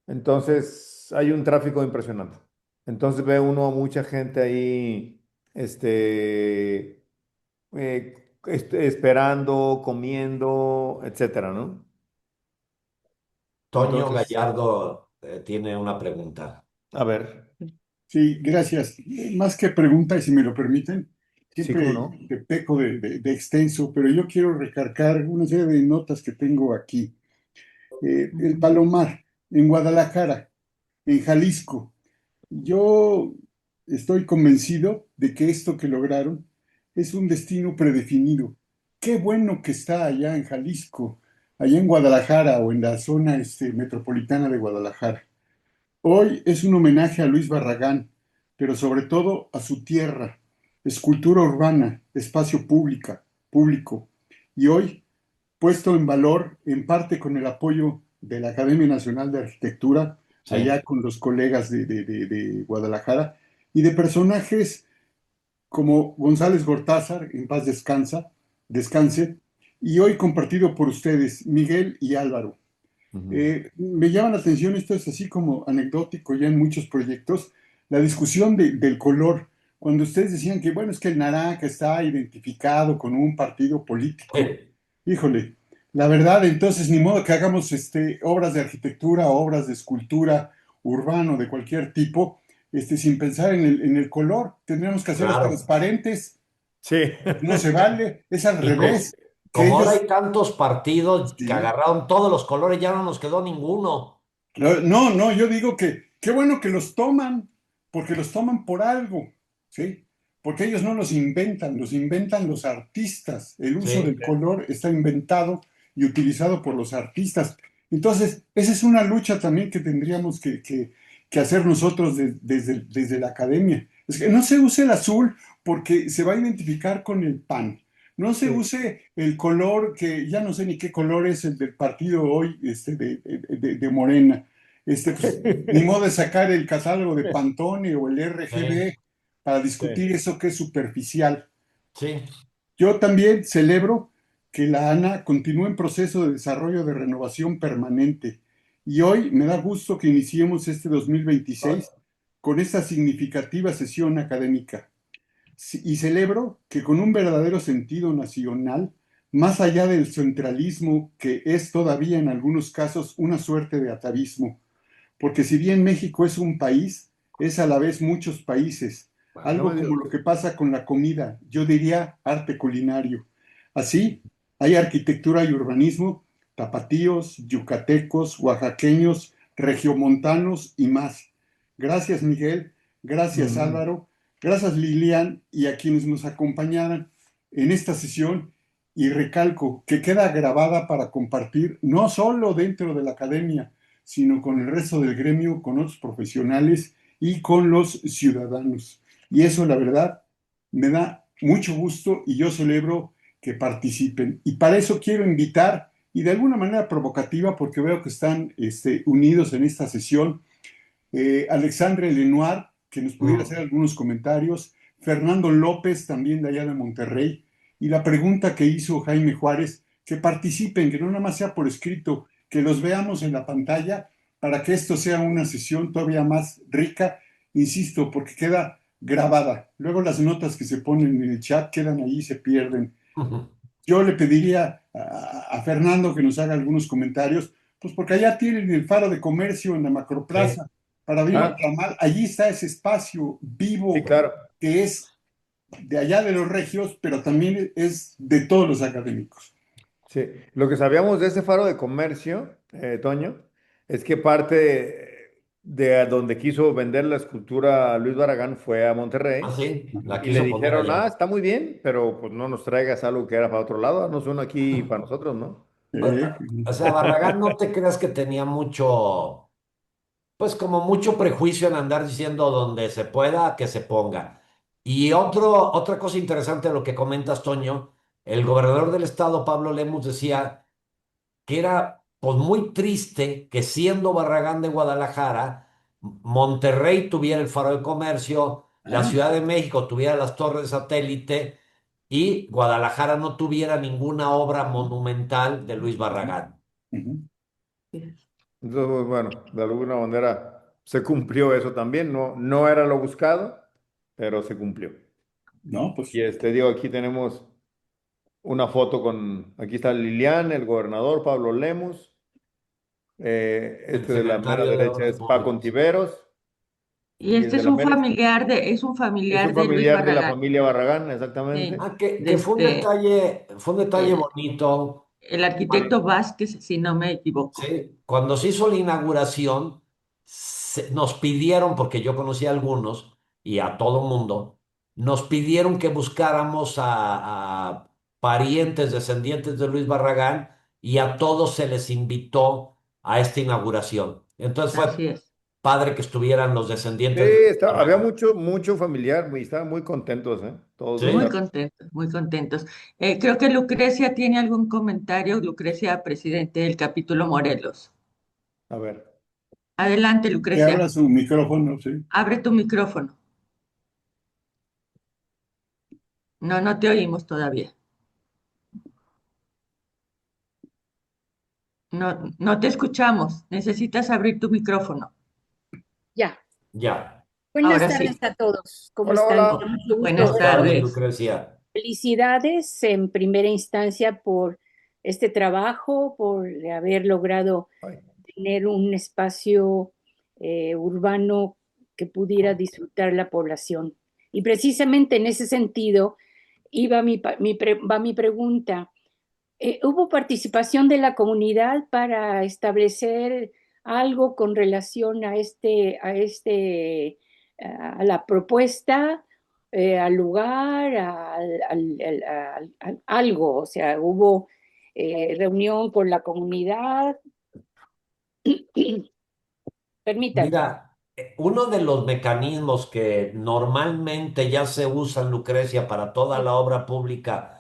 Entonces, hay un tráfico impresionante. Entonces, ve uno a mucha gente ahí, esperando, comiendo, etcétera, ¿no? Toño Entonces, Gallardo tiene una pregunta. a ver, Sí, gracias. Más que pregunta, y si me lo permiten, sí, cómo siempre no. te peco de extenso, pero yo quiero recargar una serie de notas que tengo aquí. El Palomar, en Guadalajara, en Jalisco. Yo estoy convencido de que esto que lograron es un destino predefinido. Qué bueno que está allá en Jalisco, allá en Guadalajara o en la zona metropolitana de Guadalajara. Hoy es un homenaje a Luis Barragán, pero sobre todo a su tierra, escultura urbana, espacio público. Y hoy, puesto en valor en parte con el apoyo de la Academia Nacional de Arquitectura, Sí. allá con los colegas de Guadalajara, y de personajes como González Gortázar, en paz descanse, y hoy compartido por ustedes, Miguel y Álvaro. Ujú. Me llama la atención, esto es así como anecdótico ya en muchos proyectos, la discusión del color. Cuando ustedes decían que, bueno, es que el naranja está identificado con un partido político, híjole, la verdad, entonces ni modo que hagamos obras de arquitectura, obras de escultura urbano de cualquier tipo, sin pensar en el color. Tendríamos que hacerlos Claro. transparentes, Sí. no se vale, es al Y revés, que como ahora ellos... hay tantos partidos que Sí. agarraron todos los colores, ya no nos quedó ninguno. No, no, yo digo que qué bueno que los toman, porque los toman por algo, ¿sí? Porque ellos no los inventan los artistas. El uso Sí, del color está inventado y utilizado por los artistas. Entonces, esa es una lucha también que tendríamos que hacer nosotros desde la academia. Es que no se use el azul porque se va a identificar con el PAN. No se Sí. use el color que ya no sé ni qué color es el del partido hoy de Morena. Pues, ni modo de sacar el catálogo de Pantone o el sí, RGB para Sí. discutir eso que es superficial. sí. Yo también celebro que la ANA continúe en proceso de desarrollo de renovación permanente y hoy me da gusto que iniciemos este 2026 con esta significativa sesión académica. Y celebro que con un verdadero sentido nacional, más allá del centralismo que es todavía en algunos casos una suerte de atavismo, porque si bien México es un país, es a la vez muchos países, algo Válgame como Dios. lo que pasa con la comida, yo diría arte culinario. Así, hay arquitectura y urbanismo, tapatíos, yucatecos, oaxaqueños, regiomontanos y más. Gracias, Miguel, gracias, Ujú. Álvaro, gracias, Lilian, y a quienes nos acompañaran en esta sesión. Y recalco que queda grabada para compartir no solo dentro de la academia, sino con el resto del gremio, con otros profesionales y con los ciudadanos. Y eso, la verdad, me da mucho gusto y yo celebro que participen. Y para eso quiero invitar, y de alguna manera provocativa, porque veo que están unidos en esta sesión, Alexandre Lenoir, que nos pudiera hacer algunos comentarios, Fernando López, también de allá de Monterrey, y la pregunta que hizo Jaime Juárez, que participen, que no nada más sea por escrito, que los veamos en la pantalla para que esto sea una sesión todavía más rica, insisto, porque queda grabada. Luego las notas que se ponen en el chat quedan ahí y se pierden. Yo le pediría a Fernando que nos haga algunos comentarios, pues porque allá tienen el Faro de Comercio en la Macroplaza, para bien o para mal, allí está ese espacio vivo Sí, claro. que es de allá de los regios, pero también es de todos los académicos. Sí, lo que sabíamos de ese faro de comercio, Toño, es que parte de donde quiso vender la escultura Luis Barragán fue a Monterrey Sí, la y le quiso poner dijeron, allá. está muy bien, pero pues no nos traigas algo que era para otro lado, haznos uno aquí para nosotros, ¿no? O sea, Barragán no te creas que tenía mucho, pues como mucho prejuicio en andar diciendo donde se pueda que se ponga. Y otra cosa interesante de lo que comentas, Toño, el gobernador del estado, Pablo Lemus, decía que era pues muy triste que siendo Barragán de Guadalajara, Monterrey tuviera el Faro de Comercio, la Ciudad de México tuviera las torres de satélite y Guadalajara no tuviera ninguna obra monumental de Luis Barragán. Entonces, pues, bueno, de alguna manera se cumplió eso también, no era lo buscado, pero se cumplió. No, pues Y digo, aquí tenemos una foto aquí está Lilian, el gobernador Pablo Lemus, El de la mera secretario de derecha Obras es Paco Públicas. Ontiveros, Y y el este de es la un mera es un es un familiar de Luis familiar de la Barragán. familia Barragán, Sí, exactamente. Que fue un detalle el, bonito. el arquitecto Vázquez, si no me equivoco. Sí, cuando se hizo la inauguración, nos pidieron, porque yo conocí a algunos y a todo mundo, nos pidieron que buscáramos a parientes, descendientes de Luis Barragán y a todos se les invitó a esta inauguración. Entonces fue Así es. padre que estuvieran los Sí, descendientes de Luis había Barragán. mucho familiar, estaban muy contentos, todos de ¿Sí? Muy estar. contentos, muy contentos. Creo que Lucrecia tiene algún comentario. Lucrecia, presidente del capítulo Morelos. A ver. Adelante, que abra Lucrecia. su micrófono, sí. Abre tu micrófono. No, no te oímos todavía. No, no te escuchamos. Necesitas abrir tu micrófono. Ya. Ya. Buenas Ahora tardes sí. a todos. ¿Cómo Hola, están? Me hola. da mucho gusto Buenas Buenas tardes, tardes. Lucrecia. Felicidades en primera instancia por este trabajo, por haber logrado Ay, tener un espacio urbano que pudiera disfrutar la población. Y precisamente en ese sentido va mi pregunta. ¿Hubo participación de la comunidad para establecer algo con relación a la propuesta, al lugar, algo? O sea, ¿hubo reunión con la comunidad? Permítanme. Mira, uno de los mecanismos que normalmente ya se usan, Lucrecia, para toda la obra pública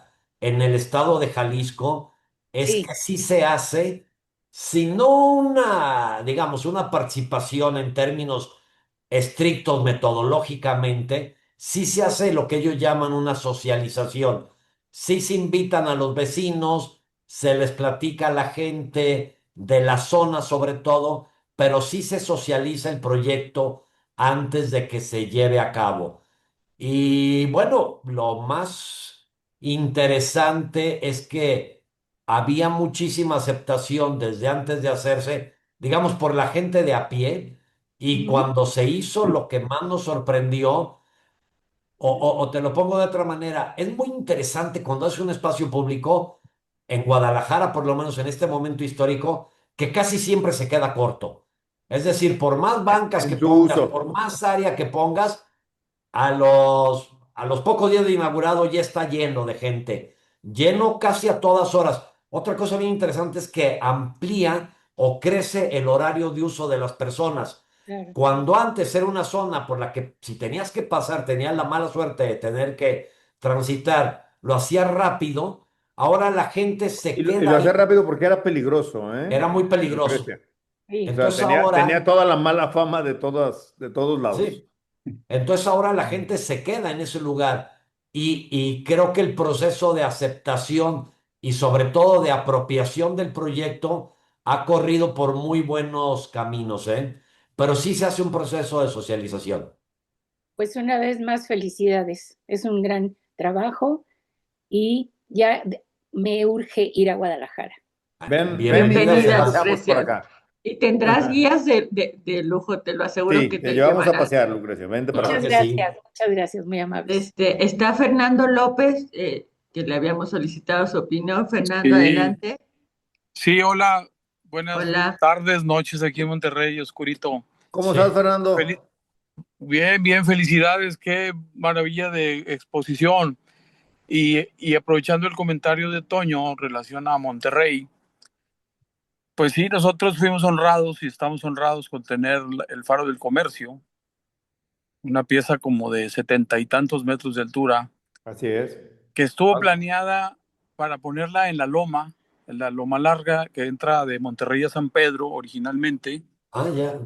en el estado de Jalisco es Sí. que sí se hace, si no digamos, una participación en términos estrictos metodológicamente, sí se hace lo que ellos llaman una socialización. Sí se invitan a los vecinos, se les platica a la gente de la zona sobre todo, pero sí se socializa el proyecto antes de que se lleve a cabo. Y bueno, lo más interesante es que había muchísima aceptación desde antes de hacerse, digamos, por la gente de a pie, y Ujú. cuando se hizo, lo que más nos sorprendió, o te lo pongo de otra manera, es muy interesante cuando hace un espacio público, en Guadalajara, por lo menos en este momento histórico, que casi siempre se queda corto. Es decir, por más bancas que en su pongas, por uso. más área que pongas, a los pocos días de inaugurado ya está lleno de gente, lleno casi a todas horas. Otra cosa bien interesante es que amplía o crece el horario de uso de las personas. Claro. Cuando antes era una zona por la que si tenías que pasar, tenías la mala suerte de tener que transitar, lo hacías rápido, ahora la gente se Y queda lo ahí. hacía rápido porque era peligroso, Era muy peligroso. Lucrecia. Sí. O sea, Entonces tenía ahora, toda la mala fama de todos lados. sí, entonces ahora la gente se queda en ese lugar y creo que el proceso de aceptación y sobre todo de apropiación del proyecto ha corrido por muy buenos caminos, ¿eh? Pero sí se hace un proceso de socialización. Pues una vez más, felicidades. Es un gran trabajo y ya me urge ir a Guadalajara. Ven, Bienvenida y Bienvenida, serás. paseamos por Lucrecia. acá. Y tendrás guías de lujo, te lo aseguro Sí, que te te llevamos a llevarán. pasear, Lucrecia. Vente para Claro Muchas acá. que sí. muchas gracias, muy amables. Está Fernando López, que le habíamos solicitado su opinión. Fernando, Sí, adelante. sí, hola, buenas Hola. tardes, noches aquí en Monterrey, oscurito. ¿Cómo Sí. estás, Fernando? Bien, bien, felicidades, qué maravilla de exposición. Y aprovechando el comentario de Toño en relación a Monterrey, pues sí, nosotros fuimos honrados y estamos honrados con tener el Faro del Comercio, una pieza como de 70 y tantos metros de altura, Así es. que estuvo planeada para ponerla en la Loma Larga, que entra de Monterrey a San Pedro originalmente. Ah, ya.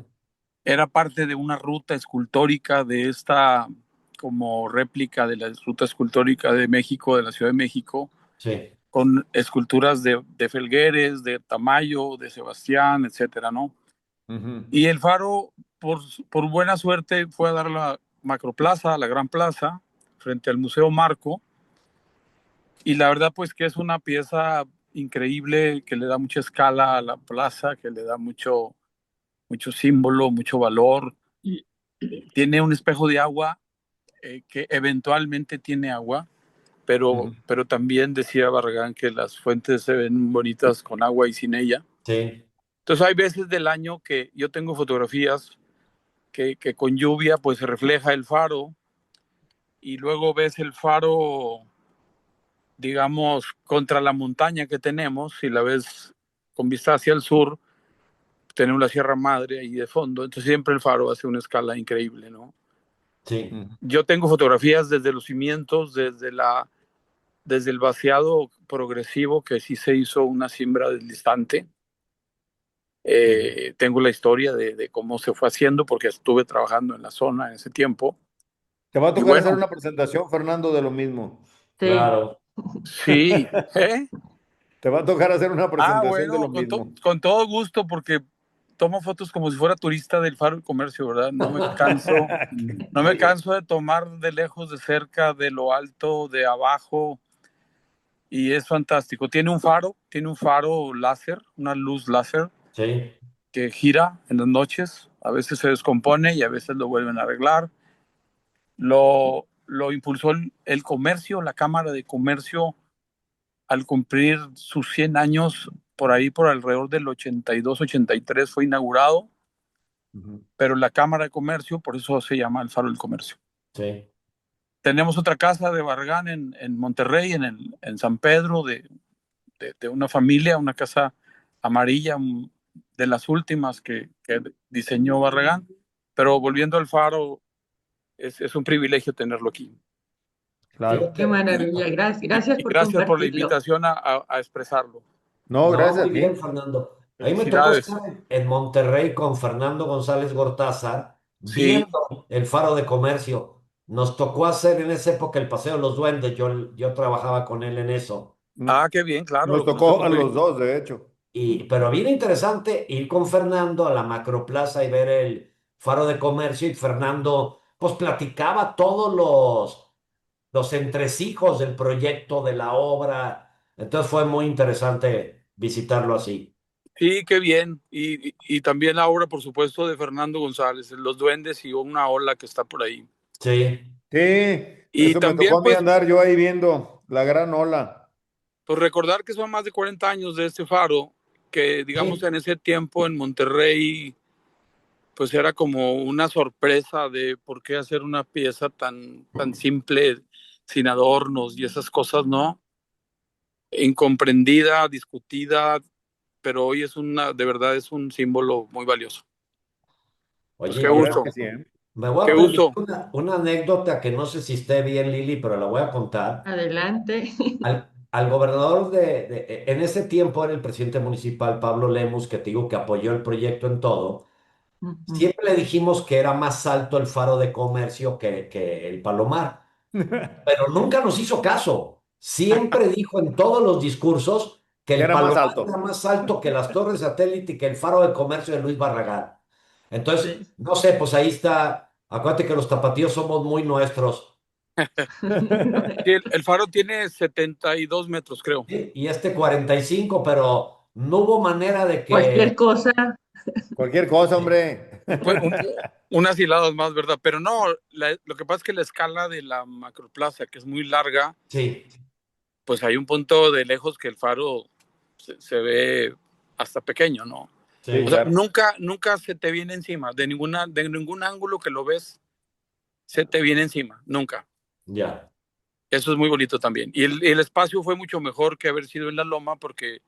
Era parte de una ruta escultórica de esta como réplica de la ruta escultórica de México, de la Ciudad de México, Sí. con esculturas de Felgueres, de Tamayo, de Sebastián, etcétera, ¿no? Ujú. Y el Faro, por buena suerte, fue a dar la Macroplaza, la Gran Plaza, frente al Museo Marco, y la verdad pues que es una pieza increíble que le da mucha escala a la plaza, que le da mucho símbolo, mucho valor. Tiene un espejo de agua que eventualmente tiene agua, Ujú. pero también decía Barragán que las fuentes se ven bonitas con agua y sin ella. Sí. Entonces hay veces del año que yo tengo fotografías que con lluvia pues se refleja el faro y luego ves el faro, digamos, contra la montaña que tenemos, si la ves con vista hacia el sur, tenemos la Sierra Madre ahí de fondo, entonces siempre el faro hace una escala increíble, ¿no? Sí. Ujú. Yo tengo fotografías desde los cimientos, desde el vaciado progresivo, que sí se hizo una siembra deslizante. Tengo la historia de cómo se fue haciendo, porque estuve trabajando en la zona en ese tiempo. Te va a Y tocar hacer bueno, una presentación, Fernando, de lo mismo. Sí. Claro. sí, ¿eh? Te va a tocar hacer una Ah, presentación de lo bueno, mismo. con todo gusto, porque tomo fotos como si fuera turista del Faro del Comercio, ¿verdad? No me canso de tomar de lejos, de cerca, de lo alto, de abajo, y es fantástico. Tiene un faro láser, una luz láser Sí. que gira en las noches, a veces se descompone y a veces lo vuelven a arreglar. Lo impulsó el comercio, la Cámara de Comercio, al cumplir sus 100 años, por ahí por alrededor del 82, 83 fue inaugurado, Ujú. pero la Cámara de Comercio, por eso se llama el Faro del Comercio. Sí. Tenemos otra casa de Barragán en Monterrey, en San Pedro, de una familia, una casa amarilla, de las últimas que diseñó Barragán. Pero volviendo al Faro, es un privilegio tenerlo aquí. Claro. Qué maravilla. Gracias Y por gracias por la compartirlo. invitación a expresarlo. No, No, gracias muy a bien, ti. Fernando. A mí me tocó Felicidades. estar en Monterrey con Fernando González Gortázar Sí. viendo el Faro de Comercio. Nos tocó hacer en esa época el Paseo de los Duendes. Yo trabajaba con él en eso. Ah, qué bien, claro, Nos lo tocó conocemos a muy los bien. dos, de hecho. Pero bien interesante ir con Fernando a la Macroplaza y ver el Faro de Comercio y Fernando pues platicaba todos los entresijos del proyecto, de la obra. Entonces fue muy interesante visitarlo así. Sí, qué bien. Y también la obra, por supuesto, de Fernando González, Los Duendes y una ola que está por ahí. Sí, Sí, Y eso me tocó también, a mí pues, andar yo ahí viendo la gran ola. pues recordar que son más de 40 años de este faro, que digamos sí, en ese tiempo en Monterrey, pues era como una sorpresa de por qué hacer una pieza tan simple, sin adornos y esas cosas, ¿no? Incomprendida, discutida, pero hoy de verdad es un símbolo muy valioso. Pues Oye, qué La verdad es gusto, que sí, ¿eh? me voy qué a permitir gusto. una anécdota que no sé si esté bien, Lili, pero la voy a contar. Adelante. Al gobernador en ese tiempo era el presidente municipal, Pablo Lemus, que te digo que apoyó el proyecto en todo. Ujú. Siempre le dijimos que era más alto el faro de comercio que el Palomar, pero nunca nos hizo caso. Siempre dijo en todos los discursos que Que el era más Palomar era alto. más alto que las torres satélite y que el faro de comercio de Luis Barragán. Entonces, Sí. no sé, pues ahí está. Acuérdate que los tapatíos somos muy nuestros. Sí, el faro tiene 72 metros, creo. ¿Sí? Y este 45, pero no hubo manera de que... Cualquier cosa. Cualquier cosa, hombre. Pues, unas hiladas más, ¿verdad? Pero no, lo que pasa es que la escala de la macroplaza, que es muy larga, Sí, pues hay un punto de lejos que el faro se ve hasta pequeño, ¿no? Sí, O sí, sea, claro. nunca se te viene encima, de ningún ángulo que lo ves, se te viene encima, nunca. ya. Eso es muy bonito también. Y el espacio fue mucho mejor que haber sido en la loma porque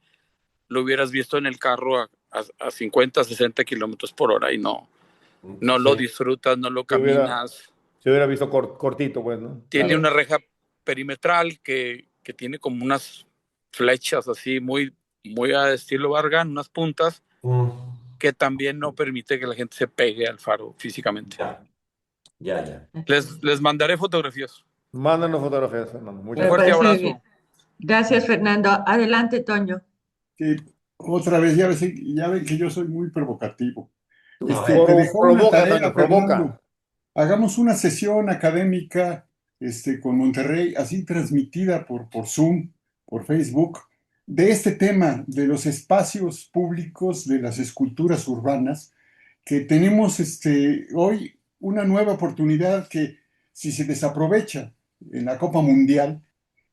lo hubieras visto en el carro a 50, 60 kilómetros por hora y no lo Sí, disfrutas, no lo Se hubiera, caminas. se hubiera visto cortito, pues, ¿no? Tiene Claro. una reja perimetral que tiene como unas flechas así muy a estilo Bargan, unas puntas mm, que también no permite que la gente se pegue al faro físicamente. ya, ya, ya. Les mandaré fotografías. Mándanos fotografías, Fernando. Un Muchas Me fuerte gracias. parece abrazo. bien. Gracias, Fernando. Adelante, Toño. Que otra vez, ya ven que yo soy muy provocativo. A ver, Te dejo una Provoca, tarea, Toño, provoca. Fernando. Hagamos una sesión académica con Monterrey, así transmitida por Zoom, por Facebook, de este tema, de los espacios públicos, de las esculturas urbanas, que tenemos hoy una nueva oportunidad que si se desaprovecha en la Copa Mundial,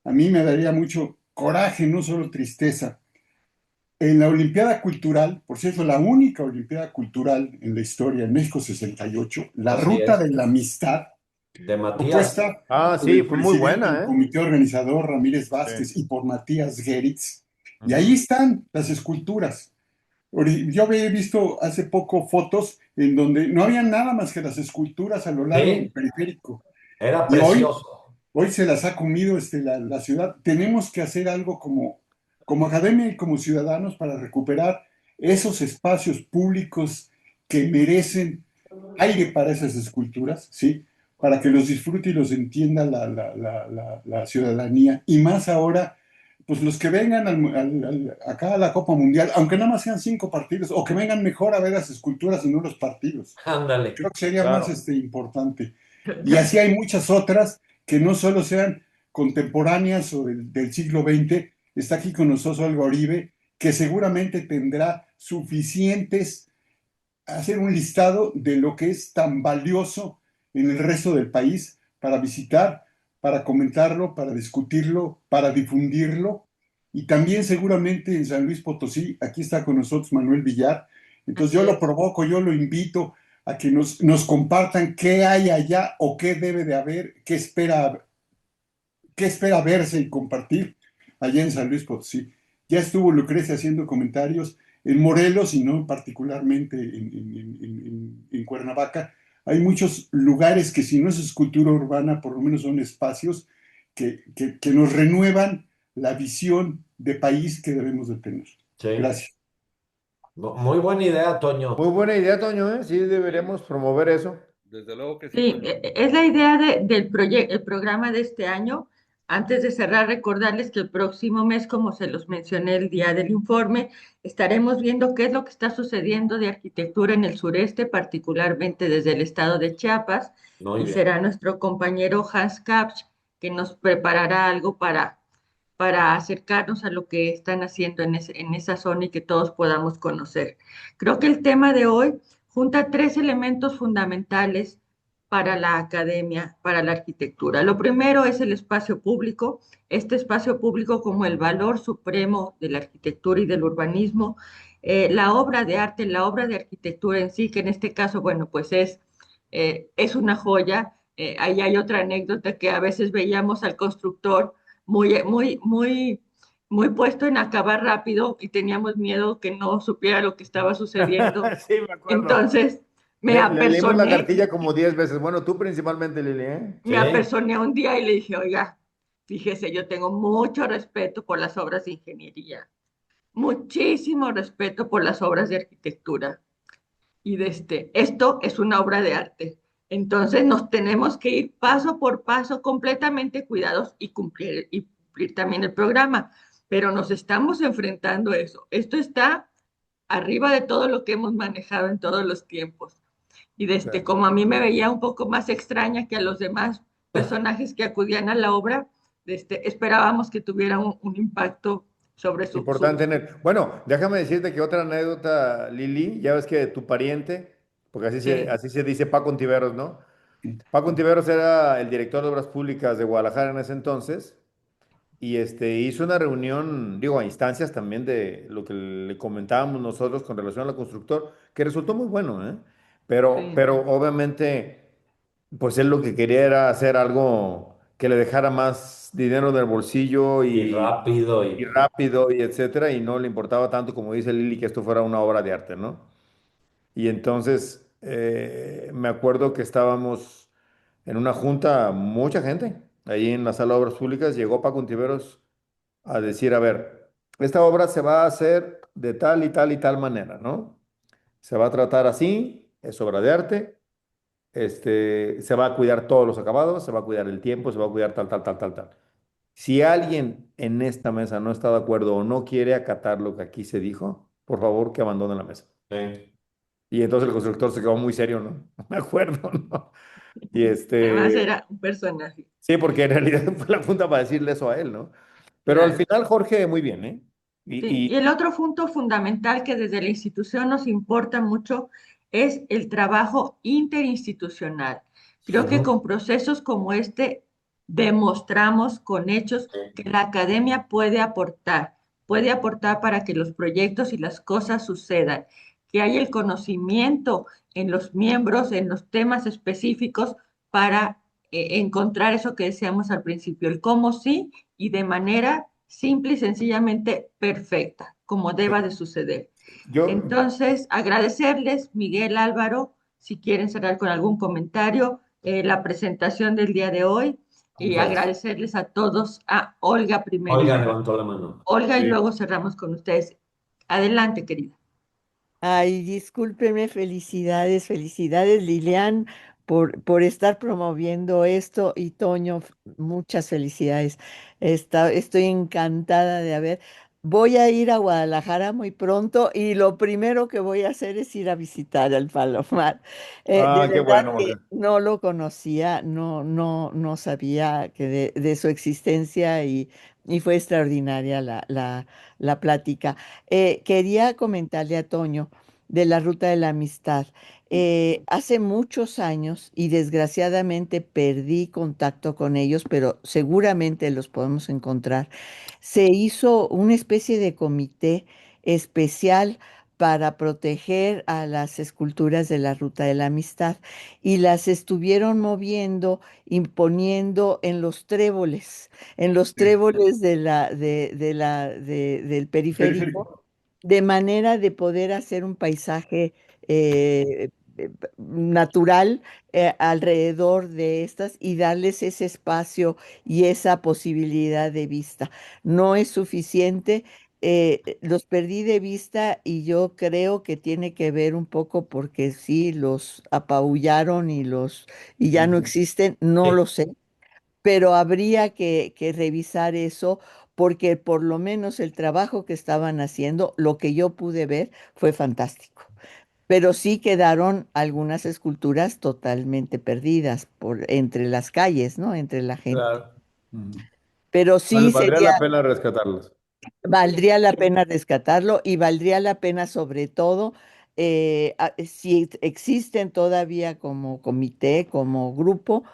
a mí me daría mucho coraje, no solo tristeza. En la Olimpiada Cultural, por cierto, la única Olimpiada Cultural en la historia, en México 68, la así Ruta es. de la Amistad, De Matías. propuesta Ah, por sí, el fue muy presidente del buena, ¿eh? comité organizador, Ramírez Sí. Vázquez, y por Matías Geritz. Y ahí Ujú. están las esculturas. Yo había visto hace poco fotos en donde no había nada más que las esculturas a lo largo del Sí, periférico. era Y precioso. hoy se las ha comido la ciudad. Tenemos que hacer algo como academia y como ciudadanos para recuperar esos espacios públicos que merecen aire para esas esculturas, ¿sí? Para que los disfrute y los entienda la ciudadanía. Y más ahora, pues los que vengan acá a la Copa Mundial, aunque nada más sean 5 partidos, o que vengan mejor a ver las esculturas y no los partidos. Ándale. Creo que sería más Claro. importante. Y así hay muchas otras que no solo sean contemporáneas o del siglo XX. Está aquí con nosotros Olga Oribe, que seguramente tendrá suficientes hacer un listado de lo que es tan valioso en el resto del país para visitar, para comentarlo, para discutirlo, para difundirlo. Y también seguramente en San Luis Potosí, aquí está con nosotros Manuel Villar. Entonces Así yo lo es. provoco, yo lo invito a que nos compartan qué hay allá o qué debe de haber, qué espera verse y compartir allá en San Luis Potosí. Ya estuvo Lucrecia haciendo comentarios en Morelos y no particularmente en Cuernavaca. Hay muchos lugares que si no es escultura urbana, por lo menos son espacios que nos renuevan la visión de país que debemos de tener. Sí. Gracias. Muy buena idea, Muy Toño. buena idea, Toño, ¿eh? Sí, deberíamos promover eso. Desde luego que sí, Sí, Toño. es la idea del el programa de este año. Antes de cerrar, recordarles que el próximo mes, como se los mencioné el día del informe, estaremos viendo qué es lo que está sucediendo de arquitectura en el sureste, particularmente desde el estado de Chiapas, Muy y bien. será nuestro compañero Hans Kapsch que nos preparará algo para acercarnos a lo que están haciendo en esa zona y que todos podamos conocer. Creo que el tema de hoy junta tres elementos fundamentales para la academia, para la arquitectura. Lo primero es el espacio público, este espacio público como el valor supremo de la arquitectura y del urbanismo, la obra de arte, la obra de arquitectura en sí, que en este caso, bueno, pues es una joya. Ahí hay otra anécdota que a veces veíamos al constructor muy muy puesto en acabar rápido y teníamos miedo que no supiera lo que estaba sucediendo. Sí, me acuerdo. Entonces me Le leímos la apersoné, cartilla como 10 veces. Bueno, tú principalmente, Lili, ¿eh? me Sí. apersoné un día y le dije, oiga, fíjese, yo tengo mucho respeto por las obras de ingeniería, muchísimo respeto por las obras de arquitectura. Y esto es una obra de arte. Entonces nos tenemos que ir paso por paso, completamente cuidados y cumplir también el programa. Pero nos estamos enfrentando a eso. Esto está arriba de todo lo que hemos manejado en todos los tiempos. Y Claro. como a mí me veía un poco más extraña que a los demás personajes que acudían a la obra, esperábamos que tuviera un impacto sobre Importante tener. Bueno, déjame decirte que otra anécdota, Lili, ya ves que tu pariente, porque sí, así se dice Paco Ontiveros, ¿no? Paco Ontiveros era el director de Obras Públicas de Guadalajara en ese entonces y hizo una reunión, digo, a instancias también de lo que le comentábamos nosotros con relación al constructor, que resultó muy bueno, ¿eh? sí, Pero obviamente, pues él lo que quería era hacer algo que le dejara más dinero en el bolsillo Y rápido y y rápido y etcétera, y no le importaba tanto, como dice Lili, que esto fuera una obra de arte, ¿no? Y entonces me acuerdo que estábamos en una junta, mucha gente, ahí en la sala de obras públicas, llegó Paco Ontiveros a decir, a ver, esta obra se va a hacer de tal y tal y tal manera, ¿no? Se va a tratar así, es obra de arte, se va a cuidar todos los acabados, se va a cuidar el tiempo, se va a cuidar tal, tal, tal, tal, tal. Si alguien en esta mesa no está de acuerdo o no quiere acatar lo que aquí se dijo, por favor que abandone la mesa. sí. Y entonces el constructor se quedó muy serio, ¿no? Me acuerdo, ¿no? Y además era un personaje. sí, porque en realidad fue la punta para decirle eso a él, ¿no? Pero al Claro. final, Jorge, muy bien, ¿eh? Sí, y Y, el otro punto fundamental que desde la institución nos importa mucho es el trabajo interinstitucional. Creo que Ujú. con procesos como este demostramos con hechos que la academia puede aportar para que los proyectos y las cosas sucedan, que hay el conocimiento en los miembros, en los temas específicos para encontrar eso que decíamos al principio, el cómo sí y de manera simple y sencillamente perfecta, como deba de suceder. yo, Entonces, agradecerles, Miguel, Álvaro, si quieren cerrar con algún comentario, la presentación del día de hoy y Gracias. agradecerles a todos, a Olga Olga primerito. levantó la mano. Olga y sí, luego cerramos con ustedes. Adelante, querida. Ay, discúlpenme, felicidades, felicidades, Lilian, por estar promoviendo esto y Toño, muchas felicidades. Estoy encantada de haber. Voy a ir a Guadalajara muy pronto y lo primero que voy a hacer es ir a visitar al Palomar. De ah, qué verdad bueno, que Jorge. no lo conocía, no sabía que de su existencia y fue extraordinaria la plática. Quería comentarle a Toño de la Ruta de la Amistad. Hace muchos años y desgraciadamente perdí contacto con ellos, pero seguramente los podemos encontrar. Se hizo una especie de comité especial para proteger a las esculturas de la Ruta de la Amistad y las estuvieron moviendo, imponiendo en los Sí, tréboles del Periférico. periférico, de manera de poder hacer un paisaje natural alrededor de estas y darles ese espacio y esa posibilidad de vista. No es suficiente. Los perdí de vista y yo creo que tiene que ver un poco porque sí los apabullaron y ya no ujú. existen, no Sí, lo sé, pero habría que revisar eso porque por lo menos el trabajo que estaban haciendo, lo que yo pude ver, fue fantástico. Pero sí quedaron algunas esculturas totalmente perdidas entre las calles, ¿no? Entre la gente. Claro. Ujú. Pero sí Valdría sería, la pena rescatarlos. valdría la pena rescatarlo y valdría la pena sobre todo si existen todavía como comité, como grupo,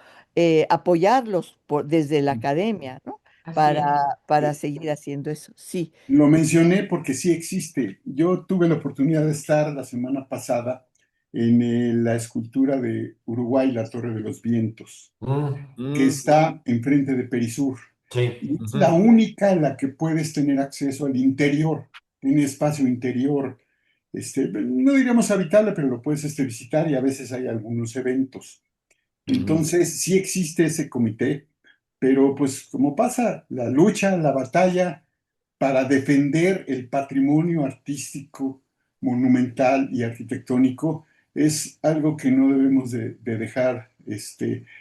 apoyarlos desde la academia, ¿no? Así Para, es. para seguir haciendo eso. Sí. Lo mencioné porque sí existe. Yo tuve la oportunidad de estar la semana pasada en la escultura de Uruguay, la Torre de los Vientos, mm, que Mm, está enfrente de Perisur. Sí. Y es la única en la que puedes tener acceso al interior, un espacio interior, no diríamos habitable, pero lo puedes visitar y a veces hay algunos eventos. Entonces, sí existe ese comité, pero pues como pasa, la lucha, la batalla para defender el patrimonio artístico, monumental y arquitectónico es algo que no debemos de dejar,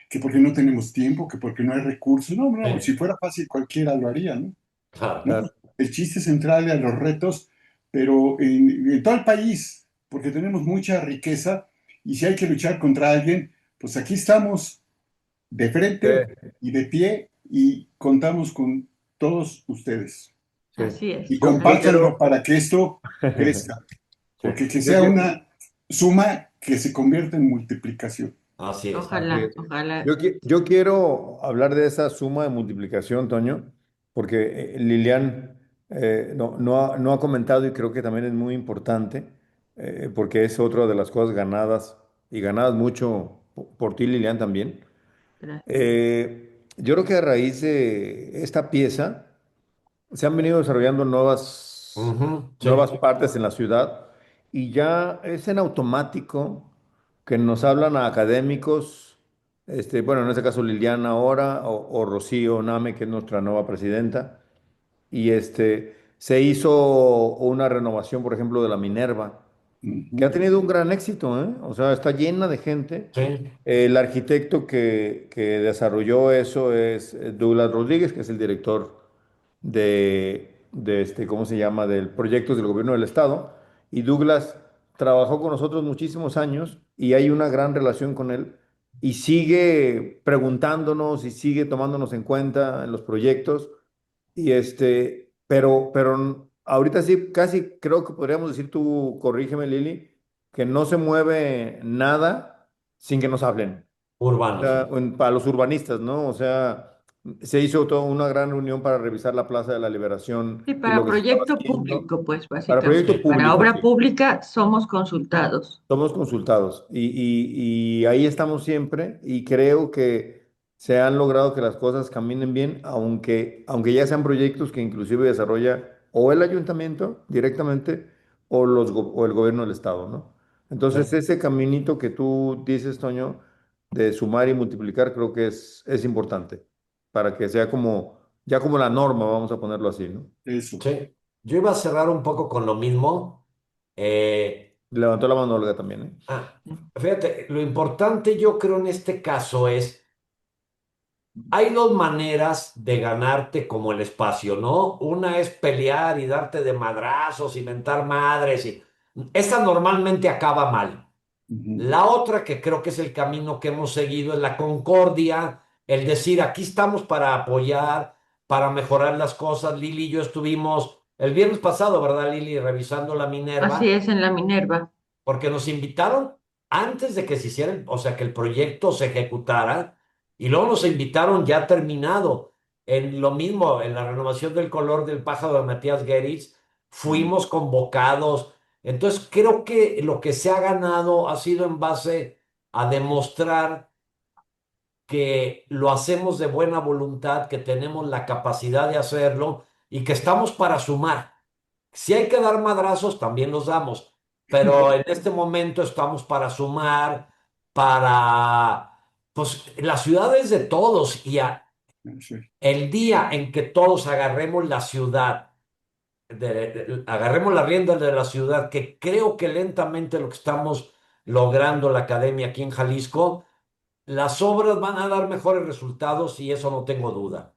que porque no tenemos tiempo, que porque no hay recursos. No, no, Sí. si fuera fácil cualquiera lo haría, ¿no? Claro. ¿No? El chiste es entrarle a los retos, pero en todo el país, porque tenemos mucha riqueza y si hay que luchar contra alguien, pues aquí estamos de frente y de pie y contamos con todos ustedes. Sí. Así es. Y Yo compártanlo quiero, para que esto crezca, sí, porque que yo sea quiero, una suma que se convierta en multiplicación. Así es. así Ojalá, es. ojalá. Yo quiero hablar de esa suma de multiplicación, Toño, porque Lilian no ha comentado y creo que también es muy importante, porque es otra de las cosas ganadas y ganadas mucho por ti, Lilian, también. Gracias. Yo creo que a raíz de esta pieza se han venido desarrollando Ujú, sí. nuevas partes en la ciudad y ya es en automático que nos hablan a académicos, bueno, en este caso Liliana ahora o Rocío Name, que es nuestra nueva presidenta, y se hizo una renovación, por ejemplo, de la Minerva, que ha Ujú. tenido un gran éxito, ¿eh? O sea, está llena de gente. Sí. El arquitecto que desarrolló eso es Douglas Rodríguez, que es el director ¿cómo se llama?, del proyectos del gobierno del estado. Y Douglas trabajó con nosotros muchísimos años y hay una gran relación con él y sigue preguntándonos y sigue tomándonos en cuenta en los proyectos. Y pero ahorita sí, casi creo que podríamos decir, tú corrígeme, Lili, que no se mueve nada sin que nos hablen. O Urbano, sea, sí. para los urbanistas, ¿no? O sea, se hizo toda una gran reunión para revisar la Plaza de la Liberación Sí, y lo para que se estaba proyecto haciendo. público, pues Para proyecto básicamente. Para público, obra sí. pública somos consultados. Somos consultados y ahí estamos siempre y creo que se han logrado que las cosas caminen bien, aunque ya sean proyectos que inclusive desarrolla o el ayuntamiento directamente o el gobierno del estado, ¿no? Entonces Sí. ese caminito que tú dices, Toño, de sumar y multiplicar, creo que es importante para que sea ya como la norma, vamos a ponerlo así, ¿no? Eso. Sí. Yo iba a cerrar un poco con lo mismo. Eh, Levantó la mano Olga también, ¿eh? ah, Fíjate, lo importante yo creo en este caso es, hay dos maneras de ganarte como el espacio, ¿no? Una es pelear y darte de madrazos, inventar madres, y esa normalmente acaba mal. Ujú. La otra que creo que es el camino que hemos seguido es la concordia, el decir, aquí estamos para apoyar, para mejorar las cosas. Lili y yo estuvimos el viernes pasado, ¿verdad, Lili? Revisando la Así Minerva, es en la Minerva. porque nos invitaron antes de que se hiciera, o sea, que el proyecto se ejecutara, y luego nos invitaron ya terminado. En lo mismo, en la renovación del color del pájaro de Matías Geritz, fuimos convocados. Entonces, creo que lo que se ha ganado ha sido en base a demostrar que lo hacemos de buena voluntad, que tenemos la capacidad de hacerlo y que estamos para sumar. Si hay que dar madrazos, también los damos, pero en este momento estamos para sumar, pues la ciudad es de todos y Sí. el día en que todos agarremos la ciudad, agarremos la rienda de la ciudad, que creo que lentamente lo que estamos logrando la academia aquí en Jalisco, las obras van a dar mejores resultados y eso no tengo duda.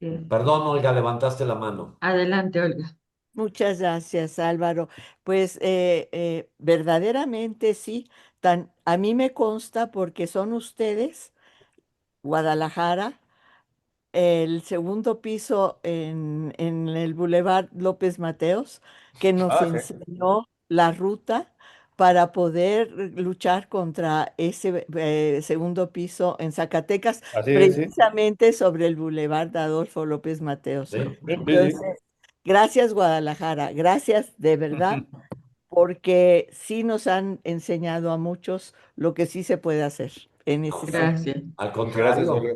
Bien. Perdón, Olga, levantaste la mano. Adelante, Olga. Muchas gracias, Álvaro. Pues verdaderamente sí, a mí me consta porque son ustedes, Guadalajara, el segundo piso en el Boulevard López Mateos, que nos Ah, sí. enseñó la ruta para poder luchar contra ese segundo piso en Zacatecas, Así es, sí. precisamente sobre el Boulevard Adolfo López Mateos. ¿Sí? Sí, sí, Entonces, gracias Guadalajara, gracias de verdad, sí. porque sí nos han enseñado a muchos lo que sí se puede hacer en ese sentido. Gracias. Al Gracias, contrario. Olga.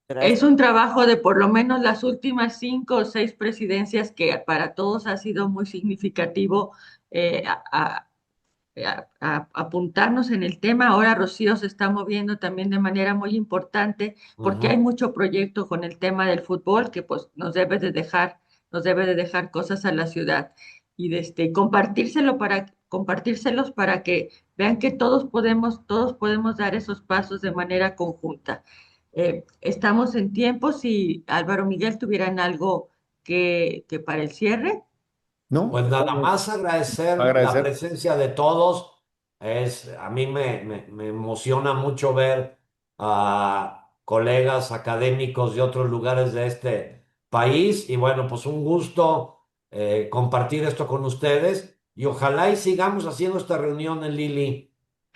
Es un trabajo de por lo menos las últimas 5 o 6 presidencias que para todos ha sido muy significativo eh, a, apuntarnos en el tema. Ahora Rocío se está moviendo también de manera muy importante porque hay mucho proyecto con el tema del fútbol que pues nos debe de dejar cosas a la ciudad y compartírselos para que vean que todos podemos dar esos pasos de manera conjunta. Estamos en tiempos, si Álvaro Miguel tuvieran algo que para el cierre. ¿No? Pues nada Estamos- más agradecer la Agradecer. presencia de todos. A mí me emociona mucho ver a colegas académicos de otros lugares de este país. Y bueno, pues un gusto compartir esto con ustedes. Y ojalá y sigamos haciendo esta reunión en Lili.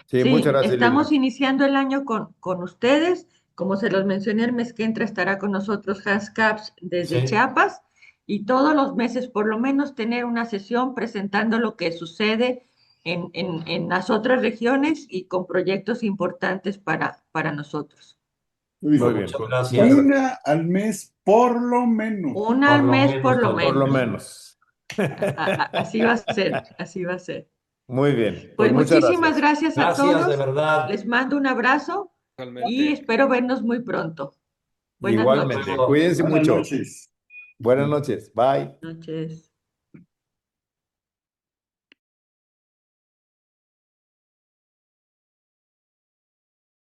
Sí, muchas Sí, gracias, estamos Lili. iniciando el año con ustedes. Como se los mencioné, el mes que entra estará con nosotros Hans Caps desde Sí. Chiapas y todos los meses por lo menos tener una sesión presentando lo que sucede en las otras regiones y con proyectos importantes para nosotros. Muy Muy bien. bien. Muchas Pues, gracias. Una al mes por lo menos. Una Por al lo mes menos, por lo por lo menos. menos. Así va a ser, así va a ser. Muy bien. Pues Pues muchas muchísimas gracias. gracias a Gracias, de todos. verdad. Les mando un abrazo y Totalmente. espero vernos muy pronto. Buenas Igualmente. Luego. Cuídense Buenas mucho. noches. Buenas noches. Bye. noches.